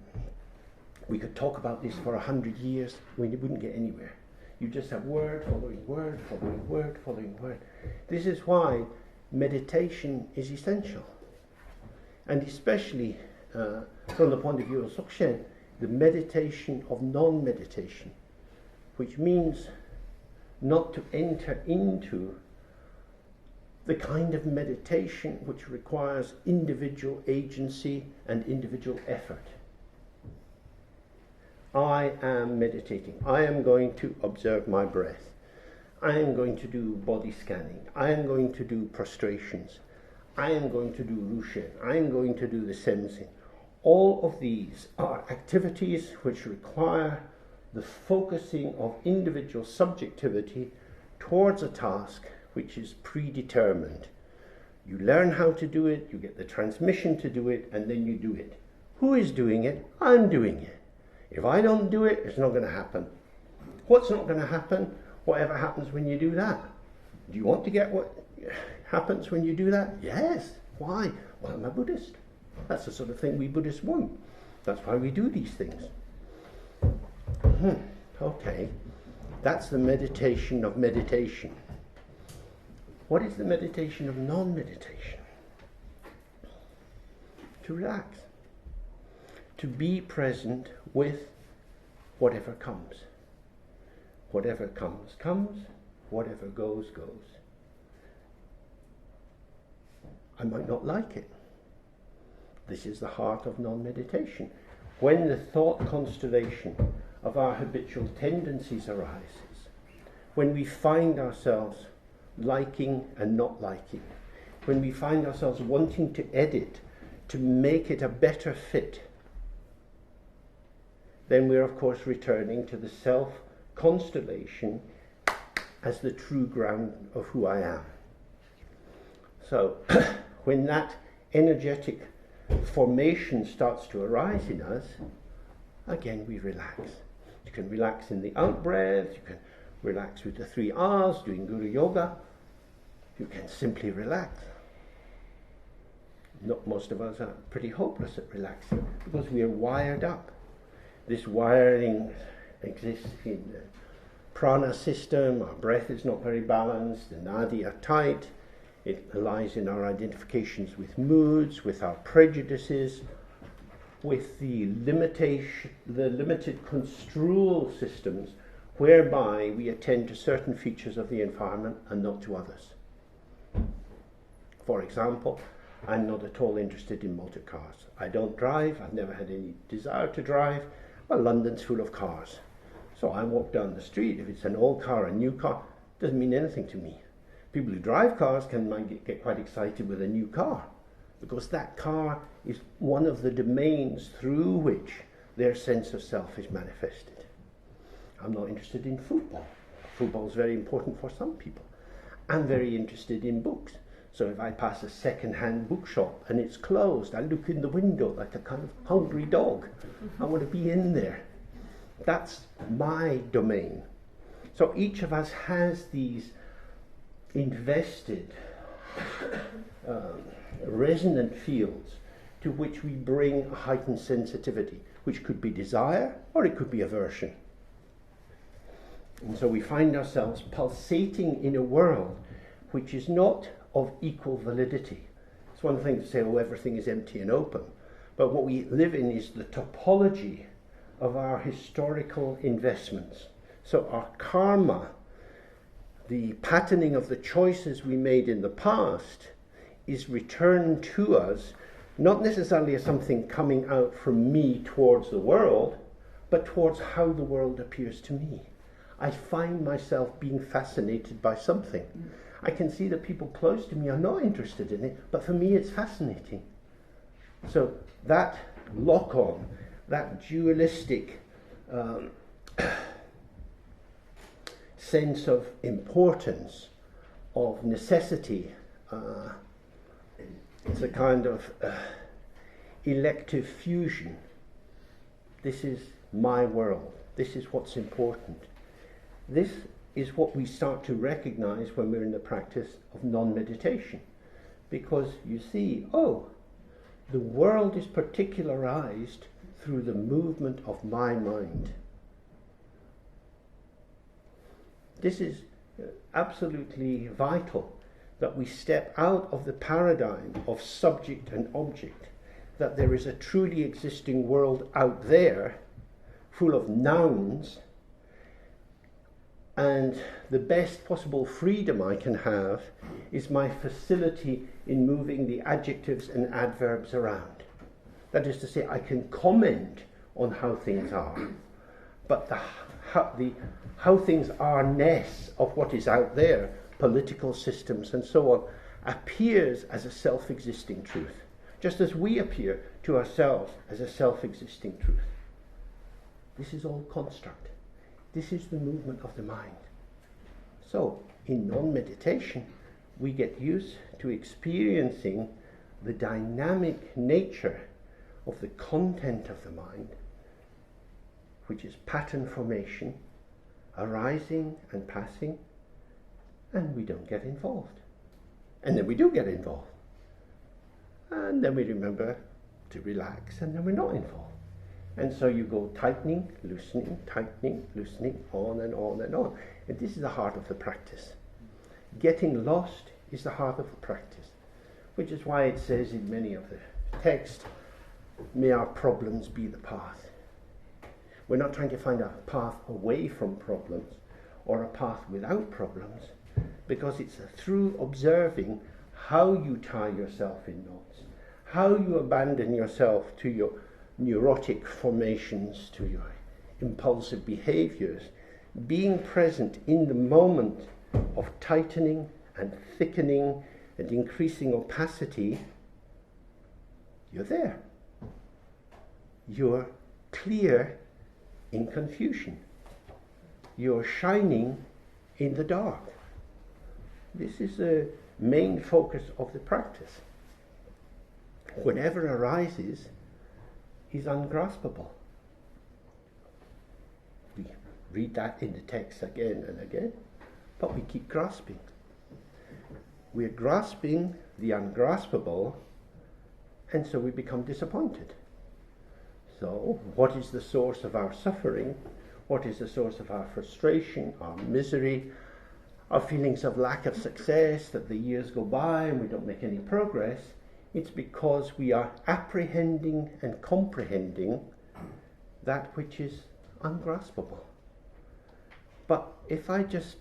we could talk about this for 100 years, we wouldn't get anywhere. You just have word following word, following word, following word. This is why meditation is essential. And especially from the point of view of Dzogchen, the meditation of non-meditation, which means not to enter into the kind of meditation which requires individual agency and individual effort. I am meditating. I am going to observe my breath. I am going to do body scanning. I am going to do prostrations. I am going to do Rushen. I am going to do the sensing. All of these are activities which require the focusing of individual subjectivity towards a task which is predetermined. You learn how to do it, you get the transmission to do it, and then you do it. Who is doing it? I'm doing it. If I don't do it, it's not going to happen. What's not going to happen? Whatever happens when you do that. Do you want to get what happens when you do that? Yes. Why? Well, I'm a Buddhist. That's the sort of thing we Buddhists want. That's why we do these things. Okay. That's the meditation of meditation. What is the meditation of non-meditation? To relax. To be present with whatever comes. Whatever comes, comes. Whatever goes, goes. I might not like it. This is the heart of non-meditation. When the thought constellation of our habitual tendencies arises, when we find ourselves liking and not liking, when we find ourselves wanting to edit to make it a better fit, then we're of course returning to the self constellation as the true ground of who I am. So when that energetic formation starts to arise in us, again we relax. You can relax in the out-breath, you can relax with the 3 R's, doing Guru Yoga. You can simply relax. Most of us are pretty hopeless at relaxing because we are wired up. This wiring exists in the prana system. Our breath is not very balanced, the nadi are tight. It lies in our identifications with moods, with our prejudices, with the limited construal systems whereby we attend to certain features of the environment and not to others. For example, I'm not at all interested in motor cars. I don't drive, I've never had any desire to drive. Well, London's full of cars. So I walk down the street, if it's an old car, a new car, it doesn't mean anything to me. People who drive cars might get quite excited with a new car, because that car is one of the domains through which their sense of self is manifested. I'm not interested in football. Football is very important for some people. I'm very interested in books. So if I pass a second-hand bookshop and it's closed, I look in the window like a kind of hungry dog. I want to be in there. That's my domain. So each of us has these invested resonant fields to which we bring a heightened sensitivity, which could be desire or it could be aversion. And so we find ourselves pulsating in a world which is not of equal validity. It's one thing to say, oh, everything is empty and open, but what we live in is the topology of our historical investments. So our karma, the patterning of the choices we made in the past, is returned to us, not necessarily as something coming out from me towards the world, but towards how the world appears to me. I find myself being fascinated by something. I can see that people close to me are not interested in it, but for me it's fascinating. So that lock-on, that dualistic sense of importance, of necessity, it's a kind of elective fusion. This is my world. This is what's important. This is what we start to recognize when we're in the practice of non-meditation. Because you see, oh, the world is particularized through the movement of my mind. This is absolutely vital, that we step out of the paradigm of subject and object, that there is a truly existing world out there full of nouns, and the best possible freedom I can have is my facility in moving the adjectives and adverbs around. That is to say, I can comment on how things are, but the how things are-ness of what is out there, political systems and so on, appears as a self-existing truth, just as we appear to ourselves as a self-existing truth. This is all construct. This is the movement of the mind. So, in non-meditation, we get used to experiencing the dynamic nature of the content of the mind, which is pattern formation, arising and passing, and we don't get involved. And then we do get involved. And then we remember to relax, and then we're not involved. And so you go tightening, loosening, on and on and on. And this is the heart of the practice. Getting lost is the heart of the practice, which is why it says in many of the texts, may our problems be the path. We're not trying to find a path away from problems or a path without problems, because it's through observing how you tie yourself in knots, how you abandon yourself to your neurotic formations, to your impulsive behaviors, being present in the moment of tightening and thickening and increasing opacity, you're there. You're clear in confusion. You're shining in the dark. This is the main focus of the practice. Whatever arises is ungraspable. We read that in the text again and again, but we keep grasping. We're grasping the ungraspable, and so we become disappointed. So, what is the source of our suffering? What is the source of our frustration, our misery, our feelings of lack of success, that the years go by and we don't make any progress? It's because we are apprehending and comprehending that which is ungraspable. But if I just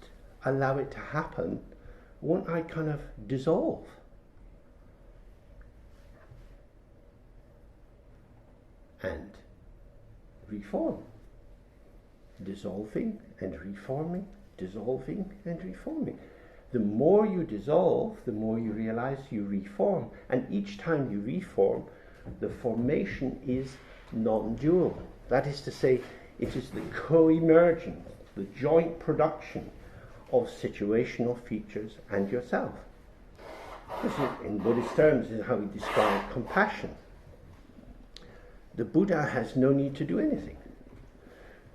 allow it to happen, won't I kind of dissolve? And reform. Dissolving and reforming, dissolving and reforming. The more you dissolve, the more you realize you reform. And each time you reform, the formation is non-dual. That is to say, it is the co-emergence, the joint production of situational features and yourself. This is, in Buddhist terms, is how we describe compassion. The Buddha has no need to do anything.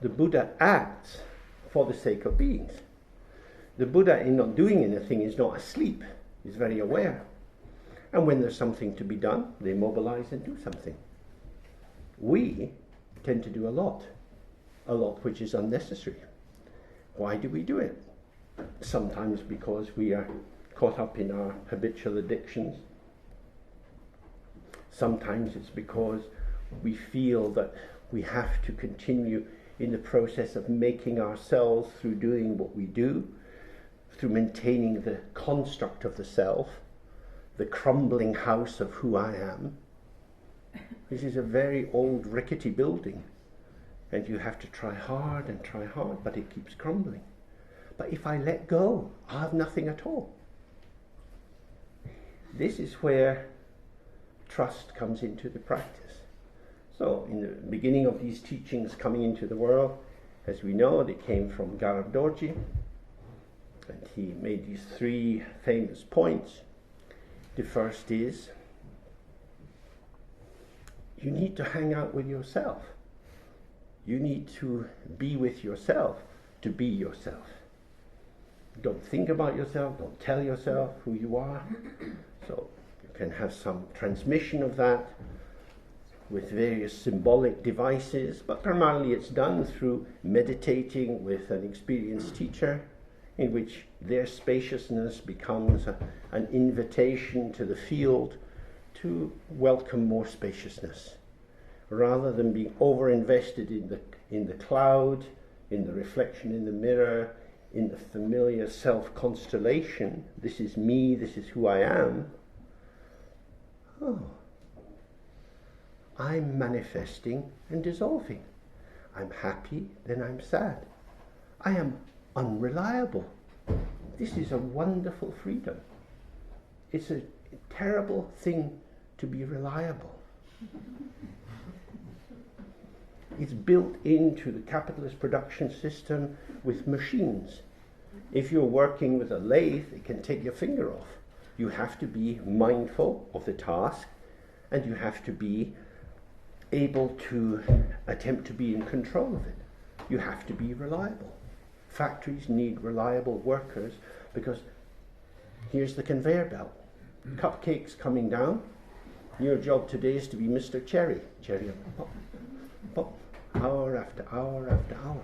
The Buddha acts for the sake of beings. The Buddha, in not doing anything, is not asleep. He's very aware. And when there's something to be done, they mobilize and do something. We tend to do a lot which is unnecessary. Why do we do it? Sometimes because we are caught up in our habitual addictions. Sometimes it's because we feel that we have to continue in the process of making ourselves, through doing what we do, through maintaining the construct of the self, the crumbling house of who I am. This is a very old rickety building, and you have to try hard, but it keeps crumbling. But if I let go, I have nothing at all. This is where trust comes into the practice. So in the beginning of these teachings coming into the world, as we know, they came from Garab Dorji, and he made these three famous points. The first is, you need to hang out with yourself. You need to be with yourself to be yourself. Don't think about yourself, don't tell yourself who you are. So you can have some transmission of that with various symbolic devices, but primarily it's done through meditating with an experienced teacher, in which their spaciousness becomes an invitation to the field to welcome more spaciousness. Rather than being over-invested in the cloud, in the reflection in the mirror, in the familiar self-constellation, this is me, this is who I am. Oh, I'm manifesting and dissolving. I'm happy, then I'm sad. I am unreliable. This is a wonderful freedom. It's a terrible thing to be reliable. It's built into the capitalist production system with machines. If you're working with a lathe, it can take your finger off. You have to be mindful of the task, and you have to be able to attempt to be in control of it. You have to be reliable. Factories need reliable workers, because here's the conveyor belt. Cupcakes coming down. Your job today is to be Mr. Cherry. Cherry, pop, pop, hour after hour after hour.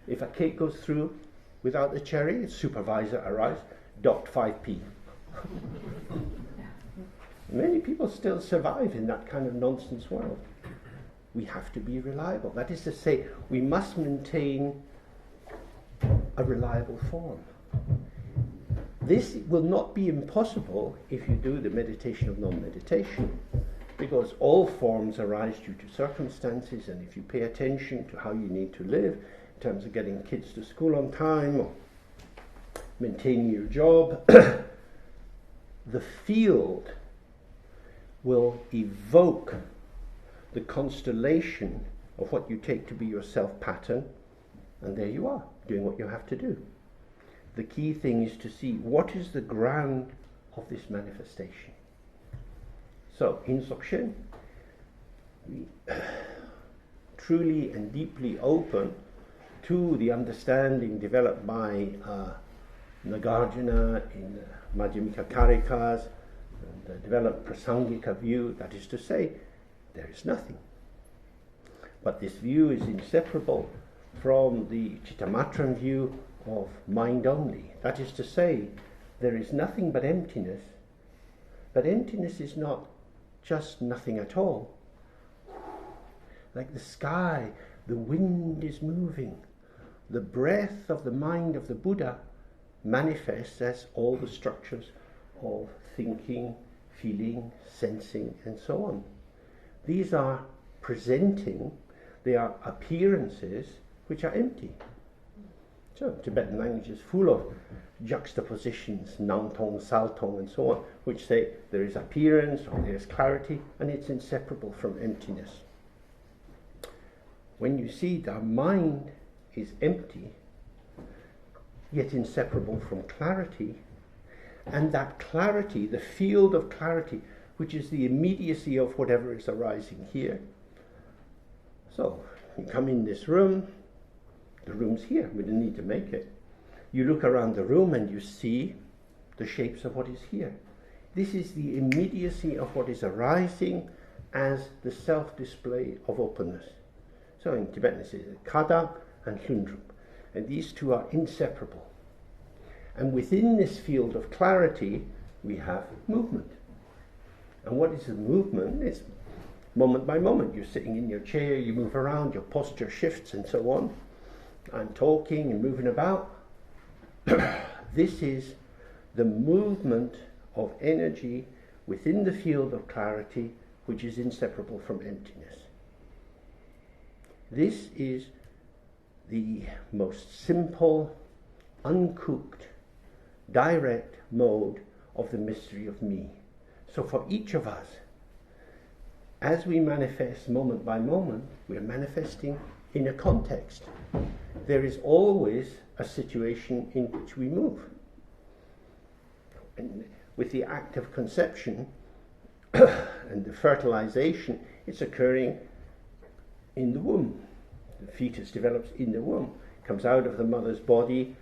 If a cake goes through without the cherry, its supervisor arrives, docked 5p. Many people still survive in that kind of nonsense world. We have to be reliable. That is to say, we must maintain a reliable form. This will not be impossible if you do the meditation of non-meditation, because all forms arise due to circumstances, and if you pay attention to how you need to live in terms of getting kids to school on time or maintaining your job, the field will evoke the constellation of what you take to be your self pattern, and there you are, doing what you have to do. The key thing is to see what is the ground of this manifestation. So, in Dzogchen, we truly and deeply open to the understanding developed by Nagarjuna in the Madhyamika Karikas, and the developed Prasangika view, that is to say, there is nothing. But this view is inseparable from the Chittamatram view of mind only. That is to say, there is nothing but emptiness. But emptiness is not just nothing at all. Like the sky, the wind is moving. The breath of the mind of the Buddha manifests as all the structures of thinking, feeling, sensing, and so on. These are presenting, they are appearances which are empty. So Tibetan language is full of juxtapositions, nangtong, saltong, and so on, which say there is appearance or there is clarity, and it's inseparable from emptiness. When you see the mind is empty, yet inseparable from clarity, And that clarity, the field of clarity, which is the immediacy of whatever is arising here. So, you come in this room, the room's here, we didn't need to make it. You look around the room and you see the shapes of what is here. This is the immediacy of what is arising as the self-display of openness. So in Tibetan it says Kada and Hlundrup, and these two are inseparable. And within this field of clarity we have movement. And what is the movement? It's moment by moment. You're sitting in your chair, you move around, your posture shifts and so on. I'm talking and moving about. This is the movement of energy within the field of clarity, which is inseparable from emptiness. This is the most simple, uncooked, direct mode of the mystery of me. So for each of us, as we manifest moment by moment, we're manifesting in a context. There is always a situation in which we move. And with the act of conception and the fertilization, it's occurring in the womb. The fetus develops in the womb, comes out of the mother's body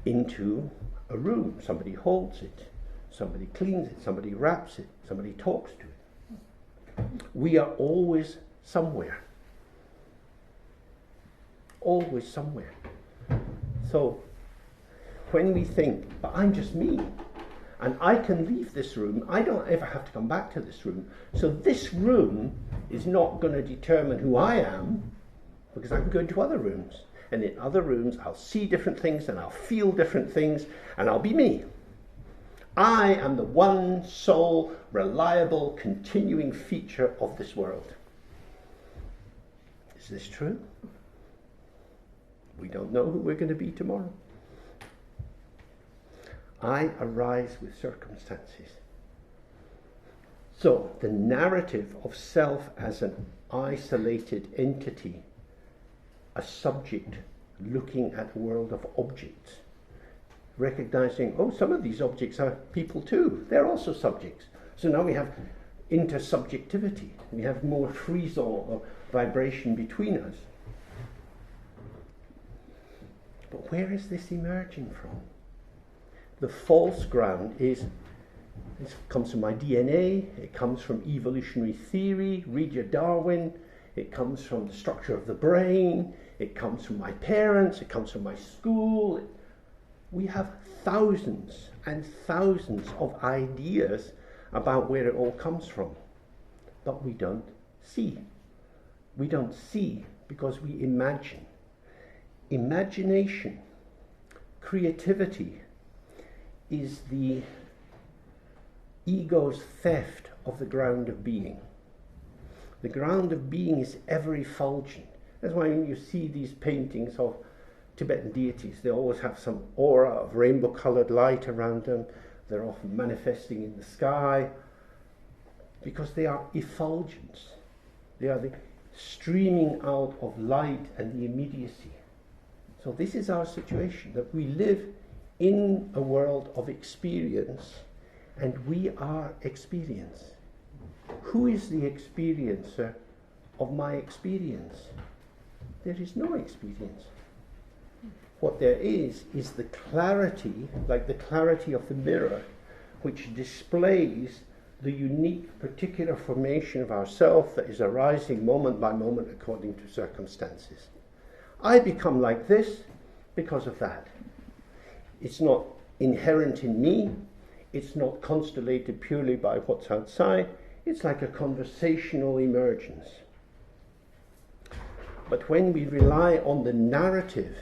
into a room. Somebody holds it, somebody cleans it, somebody wraps it, somebody talks to it. We are always somewhere. Always somewhere. So when we think, but I'm just me, and I can leave this room, I don't ever have to come back to this room. So this room is not going to determine who I am, because I can go into other rooms. And in other rooms, I'll see different things, and I'll feel different things, and I'll be me. I am the one sole, reliable, continuing feature of this world. Is this true? We don't know who we're going to be tomorrow. I arise with circumstances. So the narrative of self as an isolated entity, a subject looking at a world of objects, recognizing, oh, some of these objects are people too. They're also subjects. So now we have intersubjectivity. We have more frisson of vibration between us. But where is this emerging from? The false ground is, this comes from my DNA, it comes from evolutionary theory, read your Darwin, it comes from the structure of the brain, it comes from my parents, it comes from my school. We have thousands and thousands of ideas about where it all comes from, but we don't see. We don't see because we imagine. Imagination, creativity, is the ego's theft of the ground of being. The ground of being is ever effulgent. That's why when you see these paintings of Tibetan deities, they always have some aura of rainbow-coloured light around them. They're often manifesting in the sky because they are effulgence. They are the streaming out of light and the immediacy. So this is our situation, that we live in a world of experience, and we are experience. Who is the experiencer of my experience? There is no experience. What there is the clarity, like the clarity of the mirror, which displays the unique particular formation of ourself that is arising moment by moment according to circumstances. I become like this because of that. It's not inherent in me. It's not constellated purely by what's outside. It's like a conversational emergence. But when we rely on the narrative,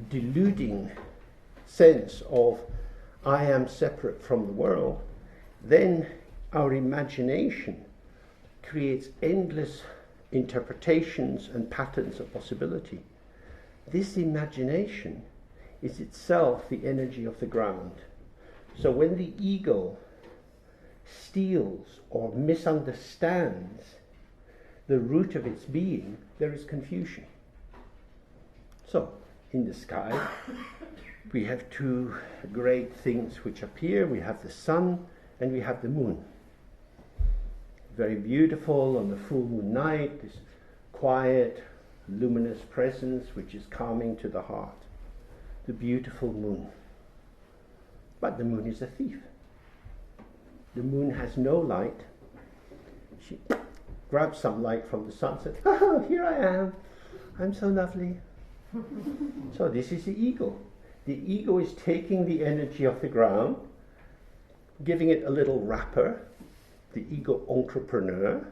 deluding sense of I am separate from the world, then our imagination creates endless interpretations and patterns of possibility. This imagination is itself the energy of the ground. So when the ego steals or misunderstands the root of its being, there is confusion. So, in the sky, we have two great things which appear. We have the sun and we have the moon. Very beautiful on the full moon night, this quiet, luminous presence which is calming to the heart. The beautiful moon. But the moon is a thief. The moon has no light. She grabs some light from the sun and says, "Oh, here I am. I'm so lovely." So this is the ego. The ego is taking the energy of the ground, giving it a little wrapper, the ego entrepreneur.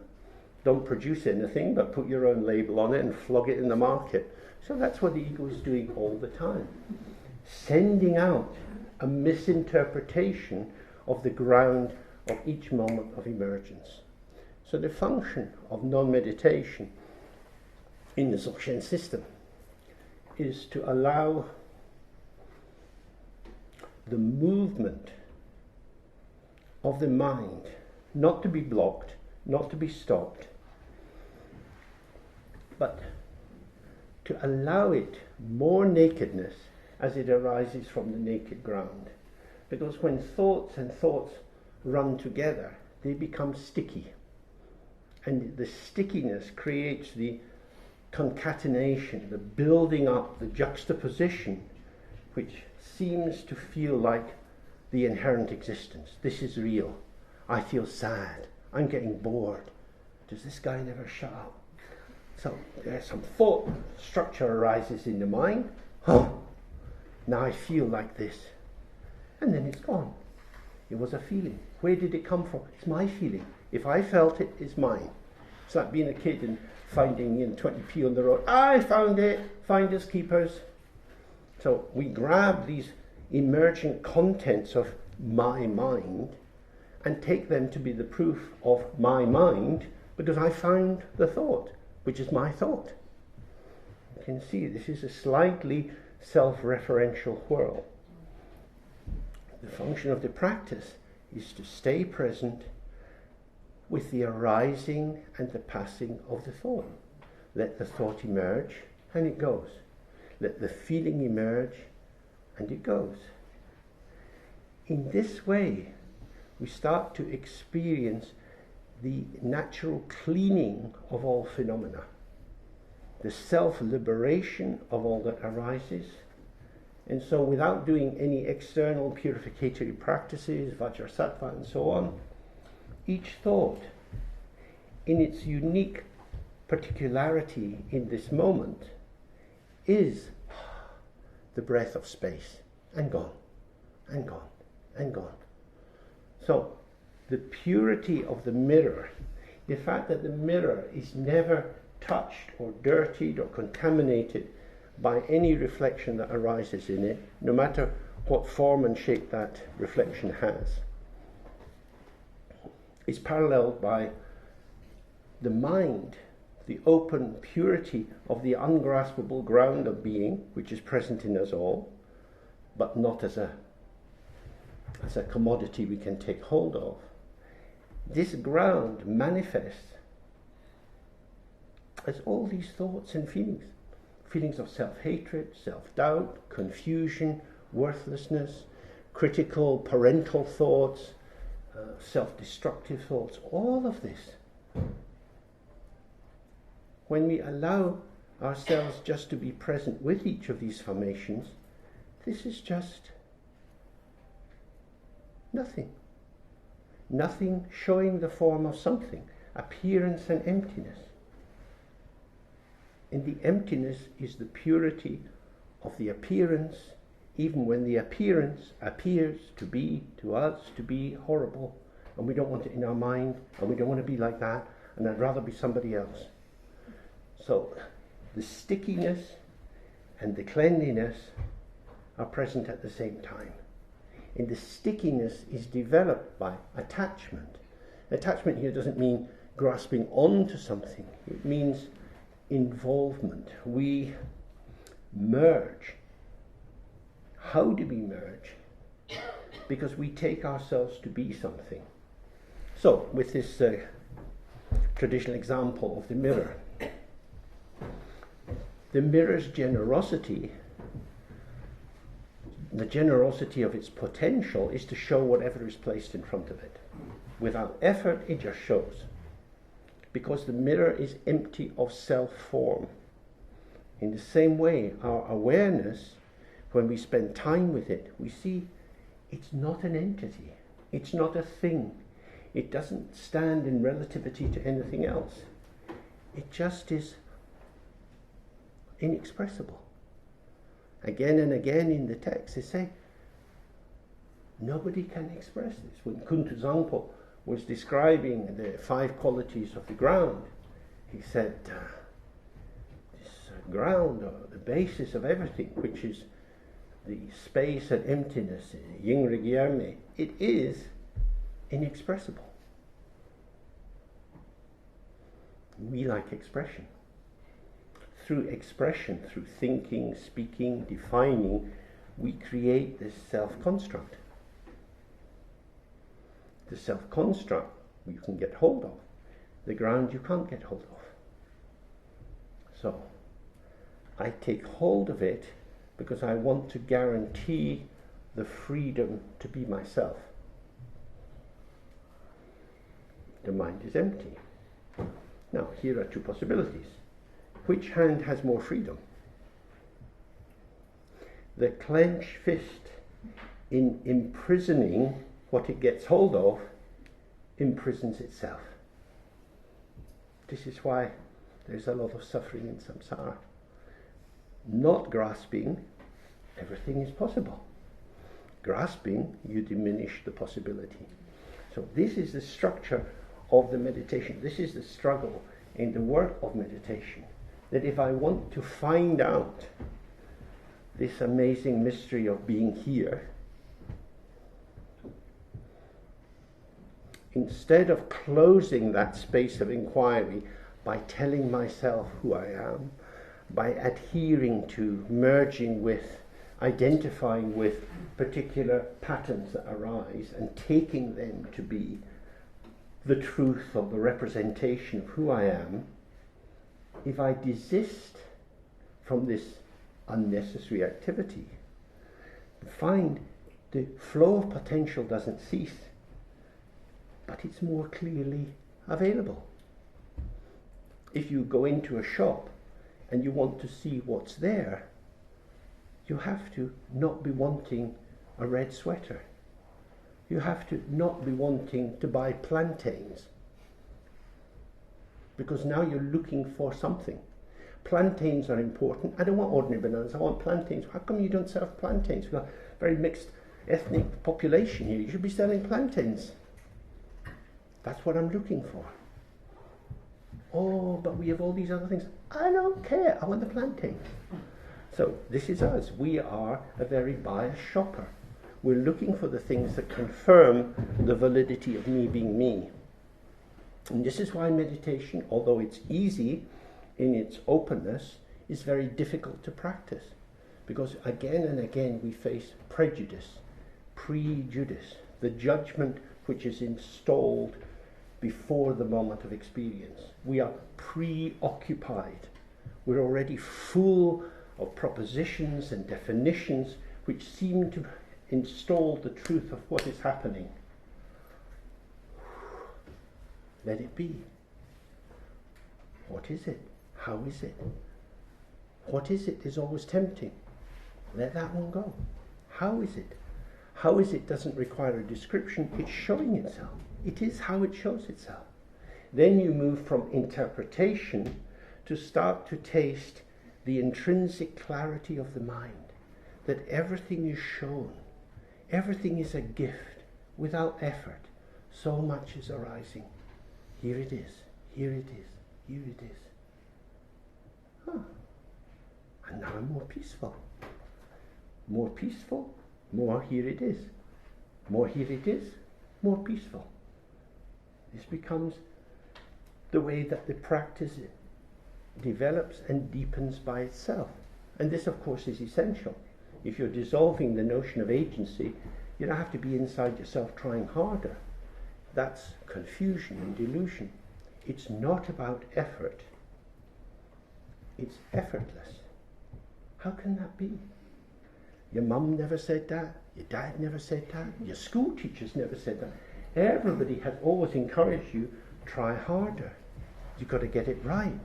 Don't produce anything, but put your own label on it and flog it in the market. So that's what the ego is doing all the time. Sending out a misinterpretation of the ground of each moment of emergence. So the function of non-meditation in the Dzogchen system is to allow the movement of the mind not to be blocked, not to be stopped, but to allow it more nakedness as it arises from the naked ground. Because when thoughts and thoughts run together, they become sticky. And the stickiness creates the concatenation, the building up, the juxtaposition, which seems to feel like the inherent existence. This is real. I feel sad. I'm getting bored. Does this guy never shut up? So there's some thought structure arises in the mind. Oh, now I feel like this. And then it's gone. It was a feeling. Where did it come from? It's my feeling. If I felt it, it's mine. It's like being a kid and finding 20p on the road. I found it. Finders keepers. So we grab these emergent contents of my mind and take them to be the proof of my mind because I found the thought, which is my thought. You can see this is a slightly self-referential whirl. The function of the practice is to stay present with the arising and the passing of the thought. Let the thought emerge and it goes. Let the feeling emerge and it goes. In this way, we start to experience the natural cleaning of all phenomena, the self-liberation of all that arises. And so without doing any external purificatory practices, vajrasattva and so on, each thought, in its unique particularity in this moment, is the breath of space, and gone, and gone, and gone. So, the purity of the mirror, the fact that the mirror is never touched or dirtied or contaminated by any reflection that arises in it, no matter what form and shape that reflection has, is paralleled by the mind, the open purity of the ungraspable ground of being, which is present in us all, but not as a commodity we can take hold of. This ground manifests as all these thoughts and feelings. Feelings of self-hatred, self-doubt, confusion, worthlessness, critical parental thoughts, self-destructive thoughts, all of this. When we allow ourselves just to be present with each of these formations, this is just nothing. Nothing showing the form of something, appearance and emptiness. And the emptiness is the purity of the appearance, even when the appearance appears to be, to us, to be horrible, and we don't want it in our mind, and we don't want to be like that, and I'd rather be somebody else. So the stickiness and the cleanliness are present at the same time. And the stickiness is developed by attachment. Attachment here doesn't mean grasping onto something. It means involvement. We merge. How do we merge? Because we take ourselves to be something. So, with this traditional example of the mirror, the mirror's generosity the generosity of its potential is to show whatever is placed in front of it. Without effort, it just shows. Because the mirror is empty of self-form. In the same way, our awareness, when we spend time with it, we see it's not an entity. It's not a thing. It doesn't stand in relativity to anything else. It just is inexpressible. Again and again in the text, they say, nobody can express this. When Kuntu Zangpo was describing the 5 qualities of the ground, he said, this ground, or the basis of everything, which is the space and emptiness, Yingri Gyarme, it is inexpressible. We like expression. Through expression, through thinking, speaking, defining, we create this self-construct. The self-construct you can get hold of. The ground you can't get hold of. So, I take hold of it because I want to guarantee the freedom to be myself. The mind is empty. Now, here are 2 possibilities. Which hand has more freedom? The clenched fist, in imprisoning what it gets hold of, imprisons itself. This is why there's a lot of suffering in samsara. Not grasping, everything is possible. Grasping, you diminish the possibility. So this is the structure of the meditation. This is the struggle in the work of meditation. That if I want to find out this amazing mystery of being here, instead of closing that space of inquiry by telling myself who I am, by adhering to, merging with, identifying with particular patterns that arise and taking them to be the truth of the representation of who I am, if I desist from this unnecessary activity, find the flow of potential doesn't cease, but it's more clearly available. If you go into a shop and you want to see what's there, you have to not be wanting a red sweater. You have to not be wanting to buy plantains, because now you're looking for something. Plantains are important. I don't want ordinary bananas, I want plantains. How come you don't serve plantains? We've got a very mixed ethnic population here. You should be selling plantains. That's what I'm looking for. Oh, but we have all these other things. I don't care, I want the plantain. So this is us. We are a very biased shopper. We're looking for the things that confirm the validity of me being me. And this is why meditation, although it's easy in its openness, is very difficult to practice. Because again and again we face prejudice, prejudice, the judgment which is installed before the moment of experience. We are preoccupied. We're already full of propositions and definitions which seem to install the truth of what is happening. Let it be. What is it? How is it? What is it is always tempting. Let that one go. How is it? How is it doesn't require a description. It's showing itself. It is how it shows itself. Then you move from interpretation to start to taste the intrinsic clarity of the mind. That everything is shown. Everything is a gift without effort. So much is arising. Here it is, here it is, here it is. And now I'm more peaceful. More peaceful, more here it is. More here it is, more peaceful. This becomes the way that the practice develops and deepens by itself. And this, of course, is essential. If you're dissolving the notion of agency, you don't have to be inside yourself trying harder. That's confusion and delusion. It's not about effort. It's effortless. How can that be? Your mum never said that. Your dad never said that. Your school teachers never said that. Everybody has always encouraged you, try harder. You've got to get it right.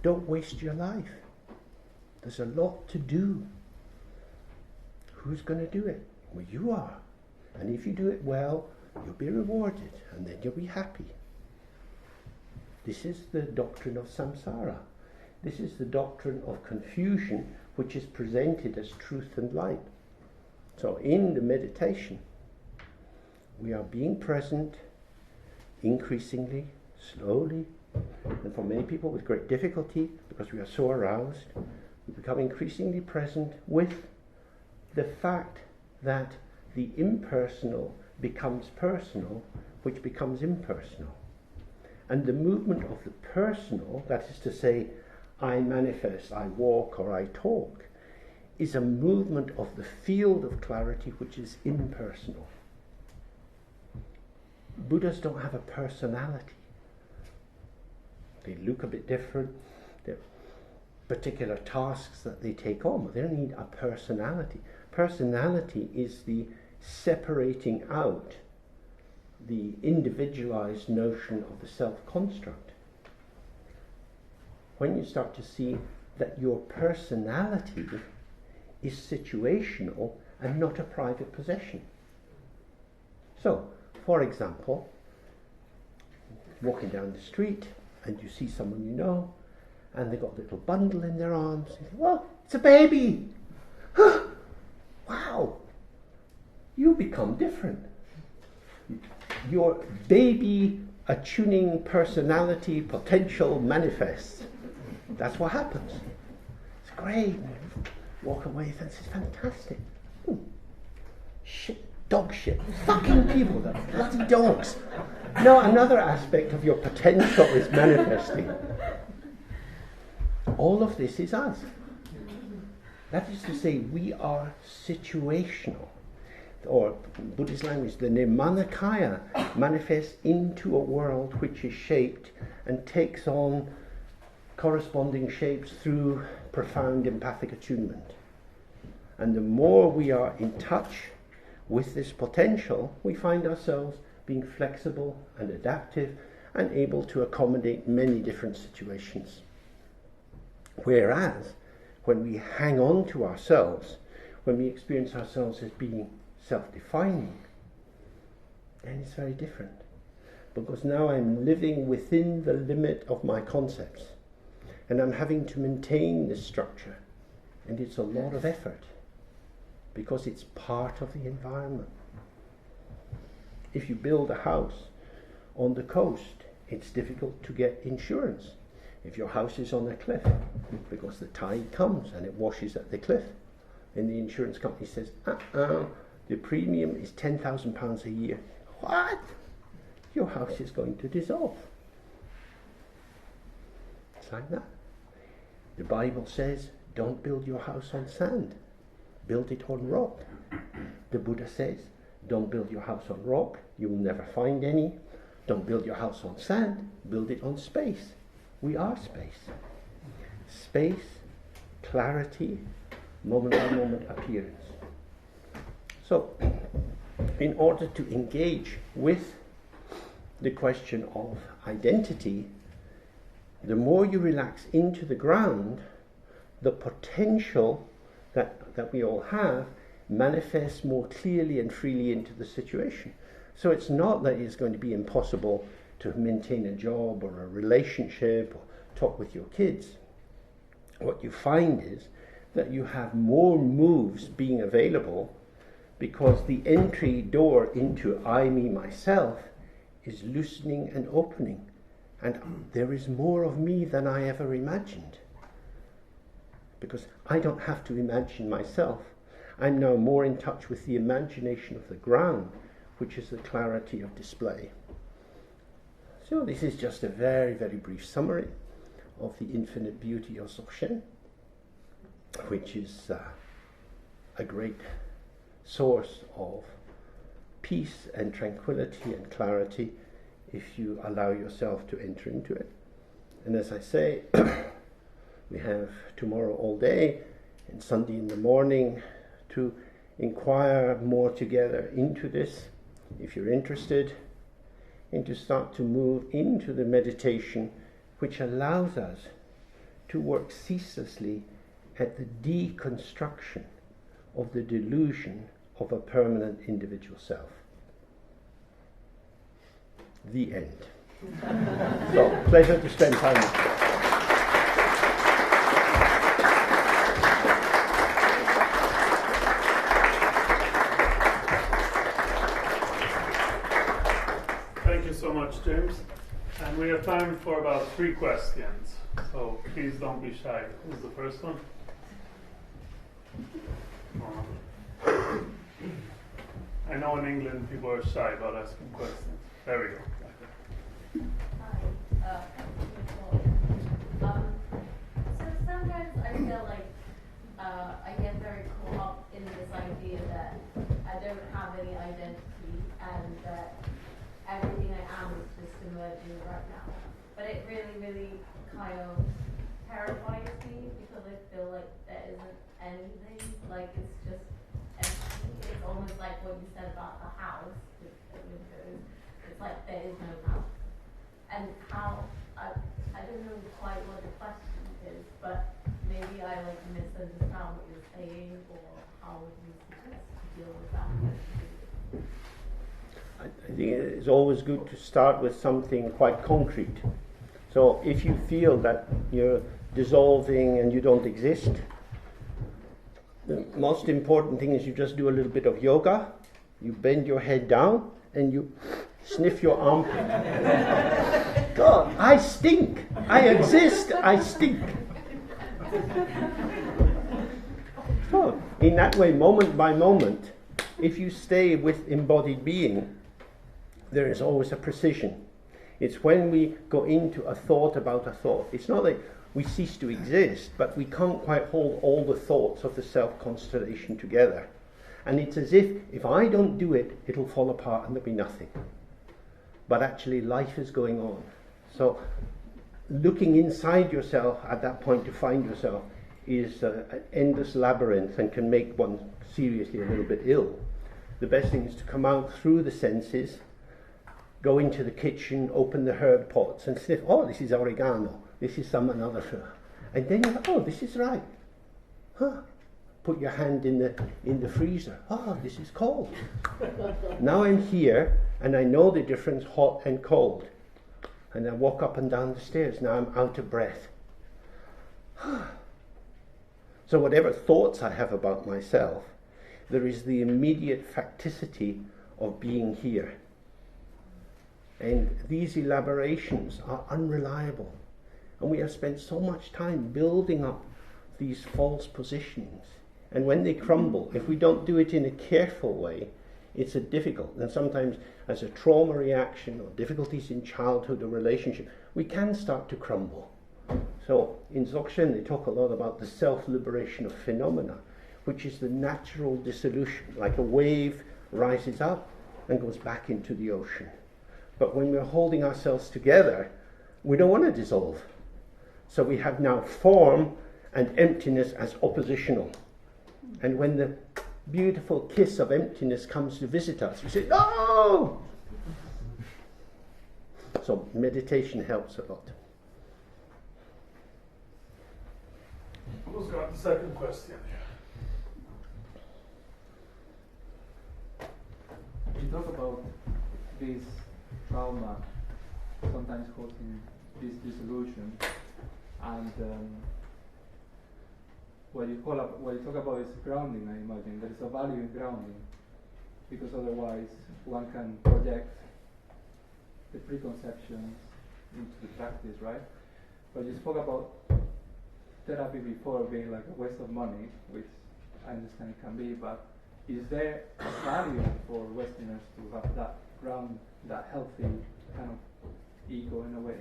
Don't waste your life. There's a lot to do. Who's going to do it? Well, you are. And if you do it well, you'll be rewarded, and then you'll be happy. This is the doctrine of samsara. This is the doctrine of confusion, which is presented as truth and light. So in the meditation, we are being present increasingly, slowly, and for many people with great difficulty, because we are so aroused, we become increasingly present with the fact that the impersonal becomes personal, which becomes impersonal. And the movement of the personal, that is to say, I manifest, I walk, or I talk, is a movement of the field of clarity which is impersonal. Buddhas don't have a personality. They look a bit different. There are particular tasks that they take on, but they don't need a personality. Personality is the separating out the individualized notion of the self-construct. When you start to see that your personality is situational and not a private possession. So, for example, walking down the street and you see someone you know and they've got a little bundle in their arms, and you think, well, it's a baby! Wow! You become different. Your baby attuning personality potential manifests. That's what happens. It's great. Walk away, this is fantastic. Shit, dog shit. Fucking people, they're bloody dogs. No, another aspect of your potential is manifesting. All of this is us. That is to say, we are situational. Or Buddhist language, the Nirmanakaya manifests into a world which is shaped and takes on corresponding shapes through profound empathic attunement. And the more we are in touch with this potential, we find ourselves being flexible and adaptive and able to accommodate many different situations. Whereas, when we hang on to ourselves, when we experience ourselves as being self-defining, then it's very different. Because now I'm living within the limit of my concepts, and I'm having to maintain this structure, and it's a lot of effort, because it's part of the environment. If you build a house on the coast, it's difficult to get insurance. If your house is on a cliff, because the tide comes and it washes at the cliff, and the insurance company says, the premium is £10,000 a year. What? Your house is going to dissolve. It's like that. The Bible says, don't build your house on sand. Build it on rock. The Buddha says, don't build your house on rock. You will never find any. Don't build your house on sand. Build it on space. We are space. Space, clarity, moment-by-moment appearance. So, in order to engage with the question of identity, the more you relax into the ground, the potential that we all have manifests more clearly and freely into the situation. So it's not that it's going to be impossible to maintain a job or a relationship or talk with your kids. What you find is that you have more moves being available because the entry door into I, me, myself is loosening and opening. And there is more of me than I ever imagined. Because I don't have to imagine myself. I'm now more in touch with the imagination of the ground, which is the clarity of display. So this is just a very, very brief summary of the infinite beauty of Dzogchen, which is a great source of peace and tranquility and clarity if you allow yourself to enter into it. And as I say, we have tomorrow all day and Sunday in the morning to inquire more together into this, if you're interested, and to start to move into the meditation which allows us to work ceaselessly at the deconstruction of the delusion of a permanent individual self. The end. So, pleasure to spend time with you. Thank you so much, James. And we have time for about 3 questions. So please don't be shy. Who's the first one? I know in England people are shy about asking questions. There we go. Hi. So sometimes I feel like I get very caught up in this idea that I don't have any identity and that everything I am is just emerging right now. But it really, really kind of terrifies me because I feel like there isn't anything, like it's just empty. It's almost like what you said about the house with the windows. It's like there is no house. And how, I don't know quite what the question is, but maybe I like misunderstand what you're saying, or how would you suggest to deal with that? I think it's always good to start with something quite concrete. So if you feel that you're dissolving and you don't exist, the most important thing is you just do a little bit of yoga, you bend your head down and you sniff your armpit. God, I stink! I exist! I stink! So, in that way, moment by moment, if you stay with embodied being, there is always a precision. It's when we go into a thought about a thought. It's not like we cease to exist, but we can't quite hold all the thoughts of the self-constellation together. And it's as if I don't do it, it'll fall apart and there'll be nothing. But actually life is going on. So looking inside yourself at that point to find yourself is an endless labyrinth and can make one seriously a little bit ill. The best thing is to come out through the senses, go into the kitchen, open the herb pots and sniff, oh, this is oregano, this is some another herb. And then you're like, oh, this is right. Huh. Put your hand in the freezer. Oh, this is cold. Now I'm here and I know the difference hot and cold. And I walk up and down the stairs. Now I'm out of breath. So whatever thoughts I have about myself, there is the immediate facticity of being here. And these elaborations are unreliable. And we have spent so much time building up these false positionings. And when they crumble, if we don't do it in a careful way, it's difficult. And sometimes as a trauma reaction or difficulties in childhood or relationship, we can start to crumble. So in Dzogchen they talk a lot about the self-liberation of phenomena, which is the natural dissolution, like a wave rises up and goes back into the ocean. But when we're holding ourselves together, we don't want to dissolve. So we have now form and emptiness as oppositional. And when the beautiful kiss of emptiness comes to visit us, we say, no! So meditation helps a lot. Who's got the second question? You talk about this trauma sometimes causing this dissolution, and what you talk about is grounding. I imagine there is a value in grounding, because otherwise one can project the preconceptions into the practice, right? But you spoke about therapy before being like a waste of money, which I understand it can be, but is there a value for Westerners to have that ground, that healthy kind of ego in a way?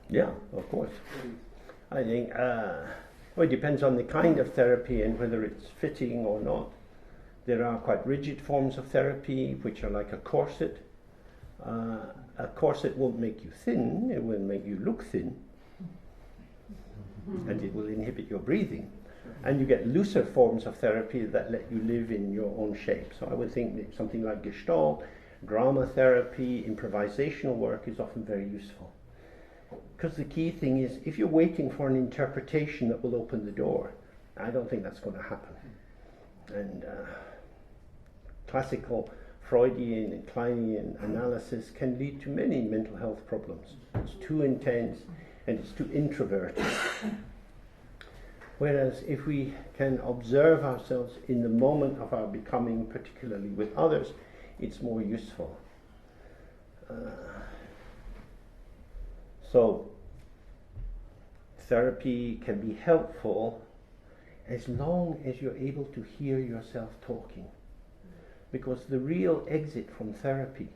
Yeah, of course. I think, it depends on the kind of therapy and whether it's fitting or not. There are quite rigid forms of therapy which are like a corset. A corset won't make you thin, it will make you look thin. And it will inhibit your breathing. And you get looser forms of therapy that let you live in your own shape. So I would think that something like Gestalt, drama therapy, improvisational work is often very useful. Because the key thing is, if you're waiting for an interpretation that will open the door, I don't think that's going to happen. And classical Freudian and Kleinian analysis can lead to many mental health problems. It's too intense and it's too introverted. Whereas if we can observe ourselves in the moment of our becoming, particularly with others, it's more useful. So therapy can be helpful as long as you're able to hear yourself talking. Because the real exit from therapy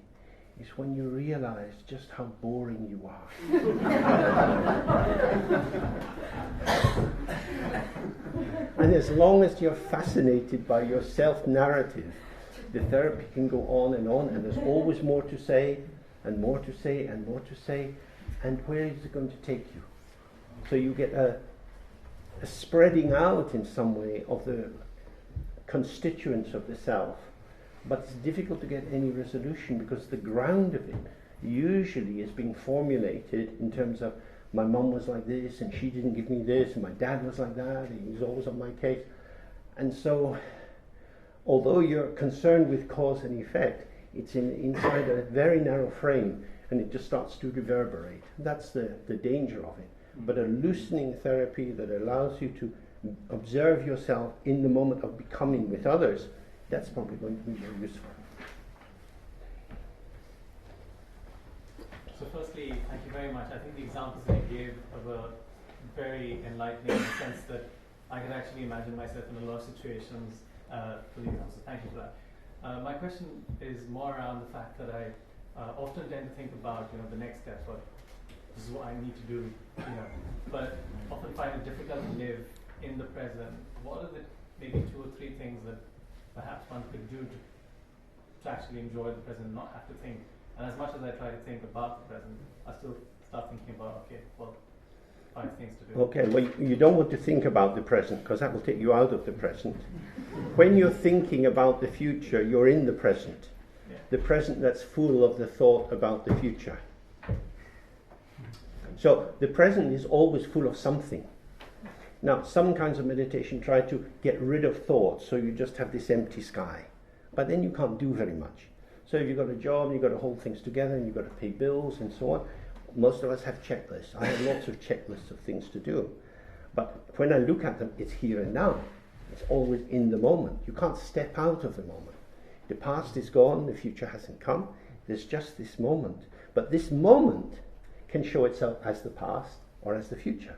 is when you realize just how boring you are. And as long as you're fascinated by your self-narrative, the therapy can go on, and there's always more to say, and more to say, and more to say, and where is it going to take you? So you get a spreading out in some way of the constituents of the self, but it's difficult to get any resolution because the ground of it usually is being formulated in terms of my mum was like this and she didn't give me this and my dad was like that, he was always on my case. And so although you're concerned with cause and effect, it's inside a very narrow frame and it just starts to reverberate. That's the danger of it. But a loosening therapy that allows you to observe yourself in the moment of becoming with others, that's probably going to be very useful. So firstly, thank you very much. I think the examples that you gave were very enlightening in the sense that I can actually imagine myself in a lot of situations for the examples. So thank you for that. My question is more around the fact that I often tend to think about, the next step, or this is what I need to do, but often find it difficult to live in the present. What are the maybe 2 or 3 things that perhaps one could do to actually enjoy the present and not have to think? And as much as I try to think about the present, I still start thinking about, 5 things to do. Okay, well, you don't want to think about the present because that will take you out of the present. When you're thinking about the future, you're in the present. Yeah. The present that's full of the thought about the future. So the present is always full of something. Now, some kinds of meditation try to get rid of thoughts, so you just have this empty sky. But then you can't do very much. So if you've got a job, you've got to hold things together, and you've got to pay bills and so on. Most of us have checklists. I have lots of checklists of things to do. But when I look at them, it's here and now. It's always in the moment. You can't step out of the moment. The past is gone, the future hasn't come. There's just this moment. But this moment can show itself as the past or as the future.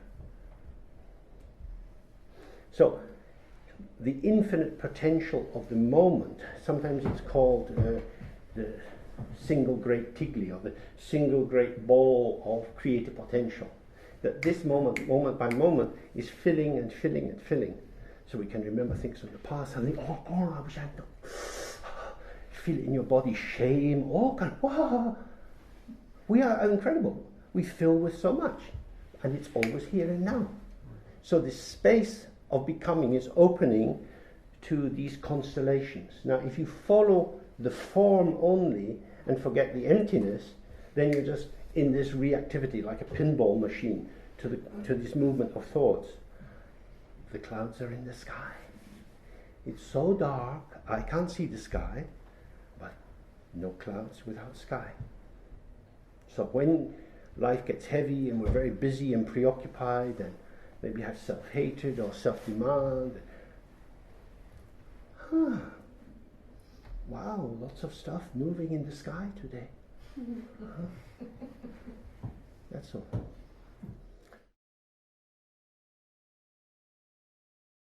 So the infinite potential of the moment, sometimes it's called the single great tigli, or the single great ball of creative potential. That this moment, moment by moment, is filling and filling and filling. So we can remember things from the past and think, oh, I wish I had done. Feel it in your body, shame, wow. We are incredible. We fill with so much. And it's always here and now. So this space of becoming is opening to these constellations. Now, if you follow the form only and forget the emptiness, then you're just in this reactivity, like a pinball machine, to this movement of thoughts. The clouds are in the sky. It's so dark, I can't see the sky, but no clouds without sky. So when life gets heavy and we're very busy and preoccupied and maybe have self-hatred or self-demand, wow, lots of stuff moving in the sky today. That's all.